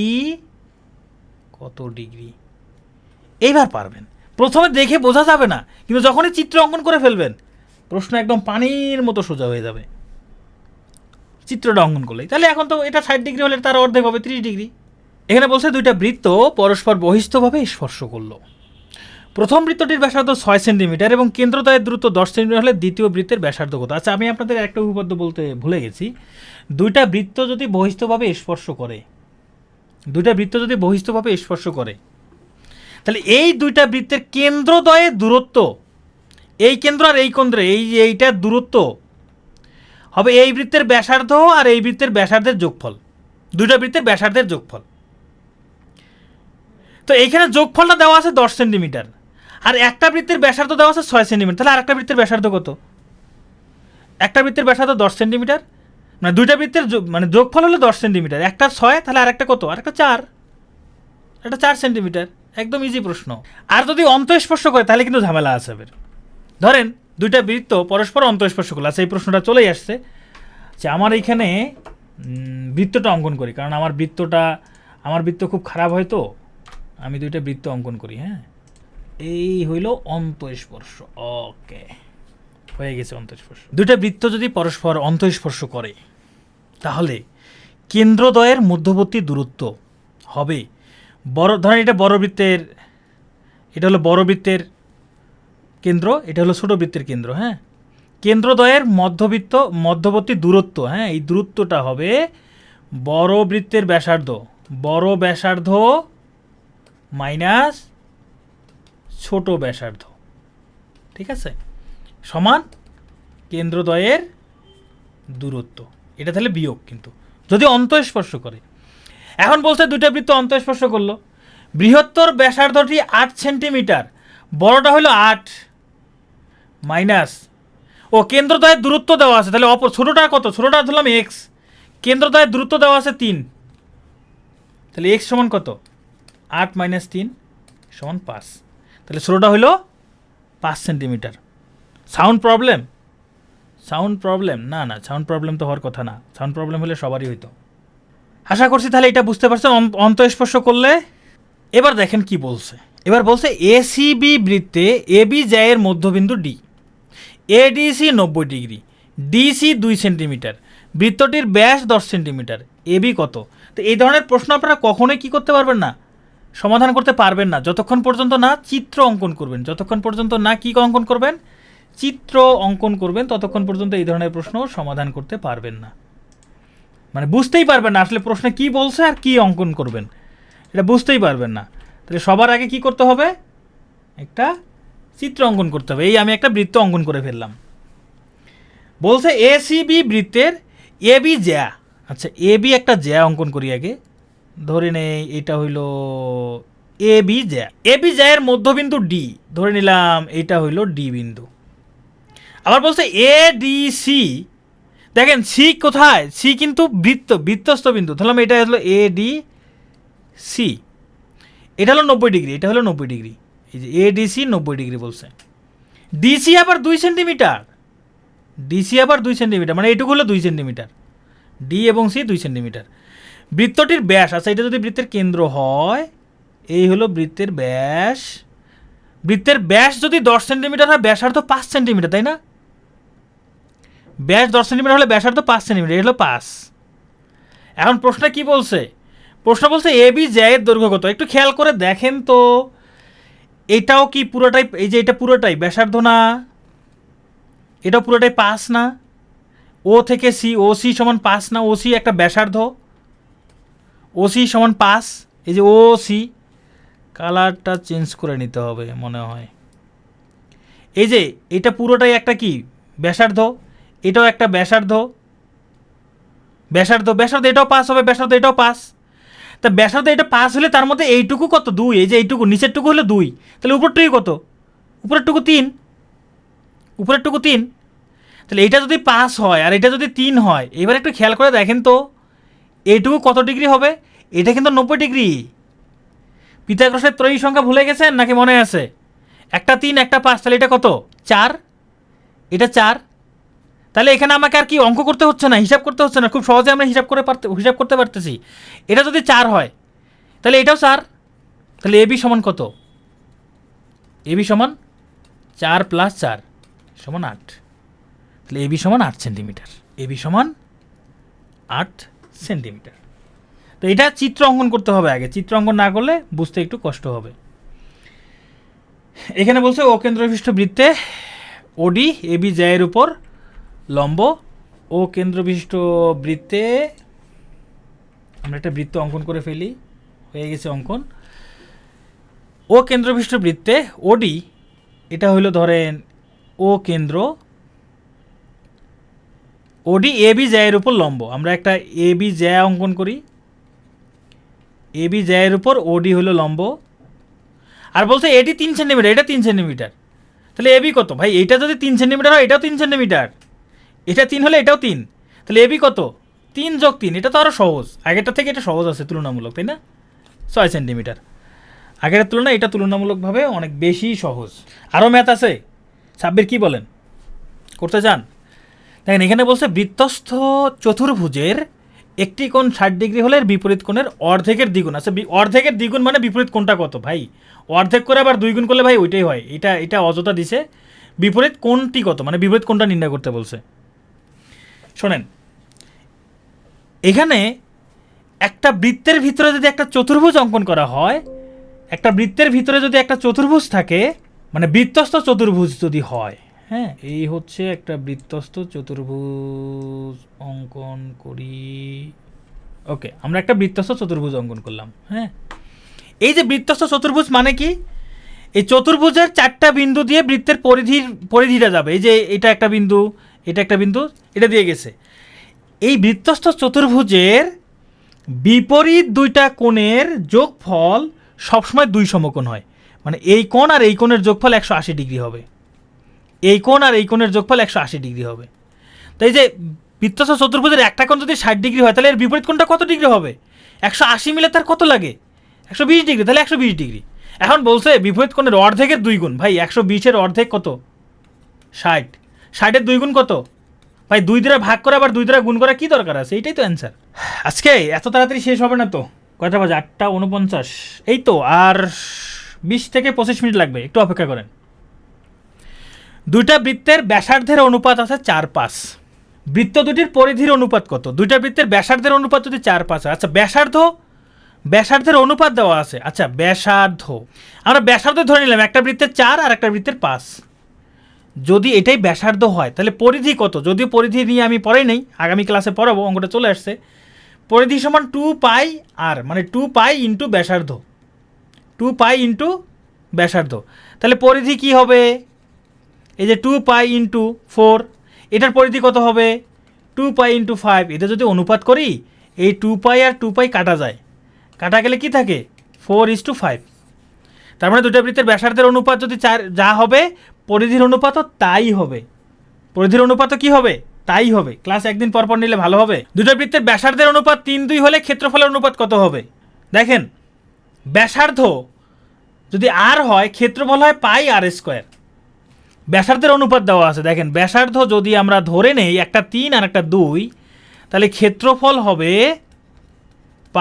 কত ডিগ্রি? এইবার পারবেন। প্রথমে দেখে বোঝা যাবে না, কিন্তু যখনই চিত্র অঙ্কন করে ফেলবেন প্রশ্ন একদম পানির মতো সোজা হয়ে যাবে চিত্রটা অঙ্কন করলেই। তাহলে এখন তো এটা 60 ডিগ্রি হলে তার অর্ধেক হবে 30 ডিগ্রি। এখানে বলছে দুইটা বৃত্ত পরস্পর বহিস্থভাবে স্পর্শ করলো। প্রথম বৃত্তটির ব্যাসার্ধ 6 সেন্টিমিটার এবং কেন্দ্রদ্বয়ের দূরত্ব 10 সেন্টিমিটার হলে দ্বিতীয় বৃত্তের ব্যাসার্ধ কত? আচ্ছা, আমি আপনাদের একটা উপপাদ্য বলতে ভুলে গেছি। দুইটা বৃত্ত যদি বহিস্থভাবে স্পর্শ করে, দুইটা বৃত্ত যদি বহিস্থভাবে স্পর্শ করে, তাহলে এই দুইটা বৃত্তের কেন্দ্রদ্বয়ের দূরত্ব, এই কেন্দ্র আর এই কেন্দ্র, এইটার দূরত্ব হবে এই বৃত্তের ব্যাসার্ধ আর এই বৃত্তের ব্যাসার্ধের যোগফল, দুইটা বৃত্তের ব্যাসার্ধের যোগফল। তো এইখানে যোগফলটা দেওয়া আছে 10 সেন্টিমিটার, আর একটা বৃত্তের ব্যাসার্ধ দেওয়া আছে 6 সেন্টিমিটার। তাহলে আরেকটা বৃত্তের ব্যাসার্ধ কত? একটা বৃত্তের ব্যাসার্ধ 10 সেন্টিমিটার, মানে দুইটা বৃত্তের মানে যোগফল হলো 10 সেন্টিমিটার, একটা 6, তাহলে আরেকটা কত? আরেকটা 4, এটা 4 সেন্টিমিটার। একদম ইজি প্রশ্ন। আর যদি অন্তঃস্পর্শ করে তাহলে কিন্তু ঝামেলা আছে। ধরেন দুইটা বৃত্ত পরস্পর অন্তঃস্পর্শ করলো, আচ্ছা এই প্রশ্নটা চলেই আসছে যে আমার এইখানে বৃত্তটা অঙ্কন করি, কারণ আমার বৃত্ত খুব খারাপ হয়, তো আমি দুইটা বৃত্ত অঙ্কন করি। হ্যাঁ, এই হইল অন্তঃস্পর্শ। ওকে, হয়ে গেছে অন্তঃস্পর্শ। দুইটা বৃত্ত যদি পরস্পর অন্তঃস্পর্শ করে তাহলে কেন্দ্রদ্বয়ের মধ্যবর্তী দূরত্ব হবে ধরেন এটা বড় বৃত্তের, এটা হলো বড় বৃত্তের কেন্দ্র, এটা হলো ছোট বৃত্তের কেন্দ্র। হ্যাঁ, কেন্দ্রদ্বয়ের মধ্যবর্তী দূরত্ব, হ্যাঁ এই দূরত্বটা হবে বড় বৃত্তের ব্যাসার্ধ মাইনাস ছোট ব্যাসার্ধ, ঠিক আছে, সমান কেন্দ্রদ্বয়ের দূরত্ব। এটা তাহলে বিয়োগ, কিন্তু যদি অন্তঃস্পর্শ করে। এখন বলছে দুইটা বৃত্ত অন্তঃস্পর্শ করলো, বৃহত্তর ব্যাসার্ধটি 8 সেন্টিমিটার, বড়টা হলো 8 মাইনাস, ও কেন্দ্রদ্বয়ের দূরত্ব দেওয়া আছে, তাহলে ছোটটা কত? ছোটটা ধরলাম এক্স, কেন্দ্রদ্বয়ের দূরত্ব দেওয়া আছে 3, তাহলে এক্স সমান কত? 8 মাইনাস 3 সমান 5, তাহলে ছোটটা হলো 5 সেন্টিমিটার। Sound problem? না, সাউন্ড প্রবলেম তো হওয়ার কথা না, সাউন্ড প্রবলেম হলে সবারই হইতো। আশা করছি তাহলে এটা বুঝতে পারছেন অন্তঃস্পর্শ করলে। এবার দেখেন কি বলছে। এবার বলছে এসিবি বৃত্তে এবি জ্যায়ের মধ্যবিন্দু D, ADC 90 degree, DC 2 centimetre, বৃত্তটির ব্যাস 10 সেন্টিমিটার, এবি কত? তো এই ধরনের প্রশ্ন আপনারা কখনোই কি করতে পারবেন না, সমাধান করতে পারবেন না, যতক্ষণ পর্যন্ত না চিত্র অঙ্কন করবেন, যতক্ষণ পর্যন্ত না কি অঙ্কন করবেন, চিত্র অঙ্কন করবেন, ততক্ষণ পর্যন্ত এই ধরনের প্রশ্ন সমাধান করতে পারবেন না। মানে বুঝতেই পারবেন না আসলে প্রশ্নে কি বলছে আর কি অঙ্কন করবেন, এটা বুঝতেই পারবেন না। তাহলে সবার আগে কি করতে হবে? একটা চিত্র অঙ্কন করতে হবে। এই আমি একটা বৃত্ত অঙ্কন করে ফেললাম। বলছে এসিবি বৃত্তের এবি জ্যা, আচ্ছা এবি একটা জ্যা অঙ্কন করি আগে, ধরে নেই এটা হইল এবি জ্যায়ের মধ্যবিন্দু ডি, ধরে নিলাম এটা হইল ডি বিন্দু। আবার বলছে এডিসি, দেখেন সি কোথায়? সি কিন্তু বৃত্তস্থ বিন্দু, ধরলাম এটা হলো এডিসি, এটা হলো 90 ডিগ্রি, এটা হলো 90 ডিগ্রি, এই যে এডিসি 90 ডিগ্রি বলছে। ডিসি আবার 2 সেন্টিমিটার, মানে এইটুকু হলো 2 সেন্টিমিটার, ডি এবং সি 2 সেন্টিমিটার। বৃত্তটির ব্যাস, আচ্ছা এটা যদি বৃত্তের কেন্দ্র হয়, এই হলো বৃত্তের ব্যাস যদি 10 সেন্টিমিটার হয়, ব্যাসার্ধ 5 সেন্টিমিটার, তাই না? ব্যাস 10 সেন্টিমিটার হলে ব্যাসার্ধ 5 সেন্টিমিটার, এই হলো 5। এখন প্রশ্ন কি বলছে? প্রশ্ন বলছে এবি জ্যায়ের দৈর্ঘ্য কত? একটু খেয়াল করে দেখেন তো, এটাও কি পুরোটাই, এই যে এটা পুরোটাই ব্যাসার্ধ না, এটাও পুরোটাই 5 না? ও থেকে সি, ও সি সমান 5 না? ও সি একটা ব্যাসার্ধ, ও সি সমান 5, এই যে ও সি, কালারটা চেঞ্জ করে নিতে হবে মনে হয়। এই যে এটা পুরোটাই একটা কি ব্যাসার্ধ, এটাও একটা ব্যাসার্ধ, এটাও 5 হবে, ব্যাসার্ধ এটাও 5। তা ব্যাসার্ধ এটা 5 হলে তার মধ্যে এইটুকু কত? 2, এই যে এইটুকু নিচেরটুকু হলো 2, তাহলে উপরটুকু কত? উপরেরটুকু 3, তাহলে এটা যদি 5 হয় আর এটা যদি 3 হয়, এবার একটু খেয়াল করে দেখেন তো এইটুকু কত ডিগ্রি হবে? এটা কিন্তু 90 ডিগ্রি। পিথাগোরাসের ত্রয়ী সংখ্যা ভুলে গেছেন নাকি মনে আছে? একটা 3 একটা 5, তাহলে এটা কত? 4, এটা 4। তাহলে এখানে আমাকে আর কি অঙ্ক করতে হচ্ছে না, হিসাব করতে হচ্ছে না, খুব সহজে আমরা হিসাব করতে পারতেছি। এটা যদি 4 হয় তাহলে এটাও 4, তাহলে এবি সমান কত? এবি সমান 4 + 4 সমান 8, তাহলে এবি সমান 8 সেন্টিমিটার, এবি সমান 8 সেন্টিমিটার। তো এটা চিত্র অঙ্কন করতে হবে আগে, চিত্র অঙ্কন না করলে বুঝতে একটু কষ্ট হবে। এখানে বলছে ও কেন্দ্রবিশিষ্ট বৃত্তে ওডি এবি জ্যায়ের উপর লম্ব, ও কেন্দ্রবিশিষ্ট বৃত্তে আমরা একটা বৃত্ত অঙ্কন করে ফেলি, হয়ে গেছে অঙ্কন। ও ও কেন্দ্রবিষ্ট বৃত্তে ওডি, এটা হলো ধরেন ও কেন্দ্র, ওডি এ বি জ্যায়ের উপর লম্ব। আমরা একটা এ বি জ্যা অঙ্কন করি, এ বি জ্যায়ের উপর ওডি হলো লম্ব। আর বলছে এটি 3 সেন্টিমিটার, এটা 3 সেন্টিমিটার, তাহলে এবি কত ভাই? এইটা যদি 3 সেন্টিমিটার হয় এটাও 3 সেন্টিমিটার, এটা 3 হলে এটাও 3, তাহলে এবি কত? 3 যোগ 3, এটা তো আরও সহজ, আগেরটা থেকে এটা সহজ আছে তুলনামূলক, তাই না? 6 সেন্টিমিটার, আগের তুলনায় এটা তুলনামূলকভাবে অনেক বেশি সহজ। আরও ম্যাথ আছে, সাব্বির কি বলেন, করতে চান? দেখেন এখানে বলছে বৃত্তস্থ চতুর্ভুজের একটি কোণ 60 ডিগ্রি হলে এর বিপরীত কোণের অর্ধেকের দ্বিগুণ। আচ্ছা অর্ধেকের দ্বিগুণ মানে বিপরীত কোণটা কত ভাই? অর্ধেক করে আবার 2 গুণ করলে ভাই ওইটাই হয়, এটা অযথা দিছে। বিপরীত কোণটি কত মানে বিপরীত কোণটা নির্ণয় করতে বলছে। শোনেন, এখানে একটা বৃত্তের ভিতরে যদি একটা চতুর্ভুজ অঙ্কন করা হয়, একটা বৃত্তের ভিতরে যদি একটা চতুর্ভুজ থাকে, মানে বৃত্তস্থ চতুর্ভুজ যদি হয়, হ্যাঁ, এই হচ্ছে একটা বৃত্তস্থ চতুর্ভুজ অঙ্কন করি। ওকে, আমরা একটা বৃত্তস্থ চতুর্ভুজ অঙ্কন করলাম। হ্যাঁ, এই যে বৃত্তস্থ চতুর্ভুজ মানে কি? এই চতুর্ভুজের 4টা বিন্দু দিয়ে বৃত্তের পরিধিটা যাবে। এই যে এটা একটা বিন্দু, এটা একটা বিন্দু, এটা দিয়ে গেছে। এই বৃত্তস্থ চতুর্ভুজের বিপরীত 2টা কোণের যোগফল সবসময় 2 সমকোণ হয়, মানে এই কোণ আর এই কোণের যোগফল 180 ডিগ্রি হবে, এই কোণ আর এই কোণের যোগফল 180 ডিগ্রি হবে। তাই যে বৃত্তস্থ চতুর্ভুজের একটা কোণ যদি 60 ডিগ্রি হয়, তাহলে এর বিপরীত কোণটা কত ডিগ্রি হবে? 180 মিলে তার কত লাগে? 120 ডিগ্রি, তাহলে 120 ডিগ্রি। এখন বলছে বিপরীত কোণের অর্ধেকের 2 গুণ। ভাই 120-এর অর্ধেক কত? 60, 60-এর 2 গুণ কত? ভাই 2 দ্বারা ভাগ করে আবার 2 দ্বারা গুণ করা কি দরকার আছে? এইটাই তো অ্যান্সার। আজকে এত তাড়াতাড়ি শেষ হবে না তো, কয়টা বাজে? 8:49, এই তো আর 20 থেকে 25 মিনিট লাগবে, একটু অপেক্ষা করেন। 2টা বৃত্তের ব্যাসার্ধের অনুপাত আছে 4:5। বৃত্ত দুটির পরিধির অনুপাত কত? 2টা বৃত্তের ব্যাসার্ধের অনুপাত যদি 4:5 হয়, আচ্ছা ব্যাসার্ধের অনুপাত দেওয়া আছে। আচ্ছা ব্যাসার্ধ, আমরা ব্যাসার্ধ ধরে নিলাম, একটা বৃত্তের 4 আর একটা বৃত্তের 5। যদি এটাই ব্যাসার্ধ হয় তাহলে পরিধি কত? যদিও পরিধি নিয়ে আমি পড়াই নেই, আগামী ক্লাসে পড়াবো, অঙ্কটা চলে আসছে। পরিধি সমান 2π r, মানে 2π ইন্টু ব্যাসার্ধ, 2π ইন্টু ব্যাসার্ধ। তাহলে পরিধি কি হবে? এই যে 2π ইন্টু 4, এটার পরিধি কত হবে? 2π ইন্টু 5। এটা যদি অনুপাত করি, এই 2π আর 2π কাটা যায়, কাটা গেলে কি থাকে? 4:5। তার মানে 2টা বৃত্তের ব্যাসার্ধের অনুপাত যদি 4 যা হবে, পরিধির অনুপাতও তাই হবে। পরিধির অনুপাতও কি হবে? তাই হবে। ক্লাস একদিন পর পর নিলে ভালো হবে। 2টা বৃত্তের ব্যাসার্ধের অনুপাত 3:2 হলে ক্ষেত্রফলের অনুপাত কত হবে? দেখেন, ব্যাসার্ধ যদি r হয়, ক্ষেত্রফল হয় πr²। ব্যাসার্ধের অনুপাত দেওয়া আছে, দেখেন ব্যাসার্ধ যদি আমরা ধরে নেই একটা 3 আর একটা 2, তাহলে ক্ষেত্রফল হবে π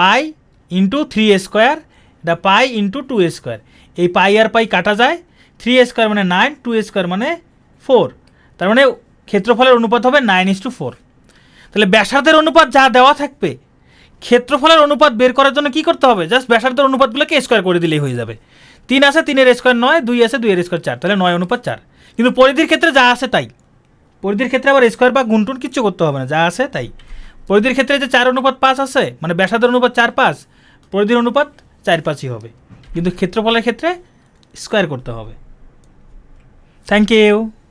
ইন্টু 3² এটা π ইন্টু 2²। এই π আর π কাটা যায়, 3² মানে 9, 2² মানে 4। তার মানে ক্ষেত্রফলের অনুপাত হবে 9:4। তাহলে ব্যাসার্ধের অনুপাত যা দেওয়া থাকবে, ক্ষেত্রফলের অনুপাত বের করার জন্য কি করতে হবে? জাস্ট ব্যাসার্ধের অনুপাতগুলোকে স্কোয়ার করে দিলেই হয়ে যাবে। 3 আছে, 3-এর স্কোয়ার 9, 2 আছে, 2-এর স্কোয়ার 4, তাহলে 9:4। কিন্তু পরিধির ক্ষেত্রে যা আছে তাই, পরিধির ক্ষেত্রে আবার স্কোয়ার বা গুণটুন কিচ্ছু করতে হবে না, যা আছে তাই। পরিধির ক্ষেত্রে যে 4:5 আছে, মানে ব্যাসার্ধের অনুপাত 4:5, পরিধির অনুপাত 4:5ই হবে, কিন্তু ক্ষেত্রফলের ক্ষেত্রে স্কোয়ার করতে হবে। Thank you.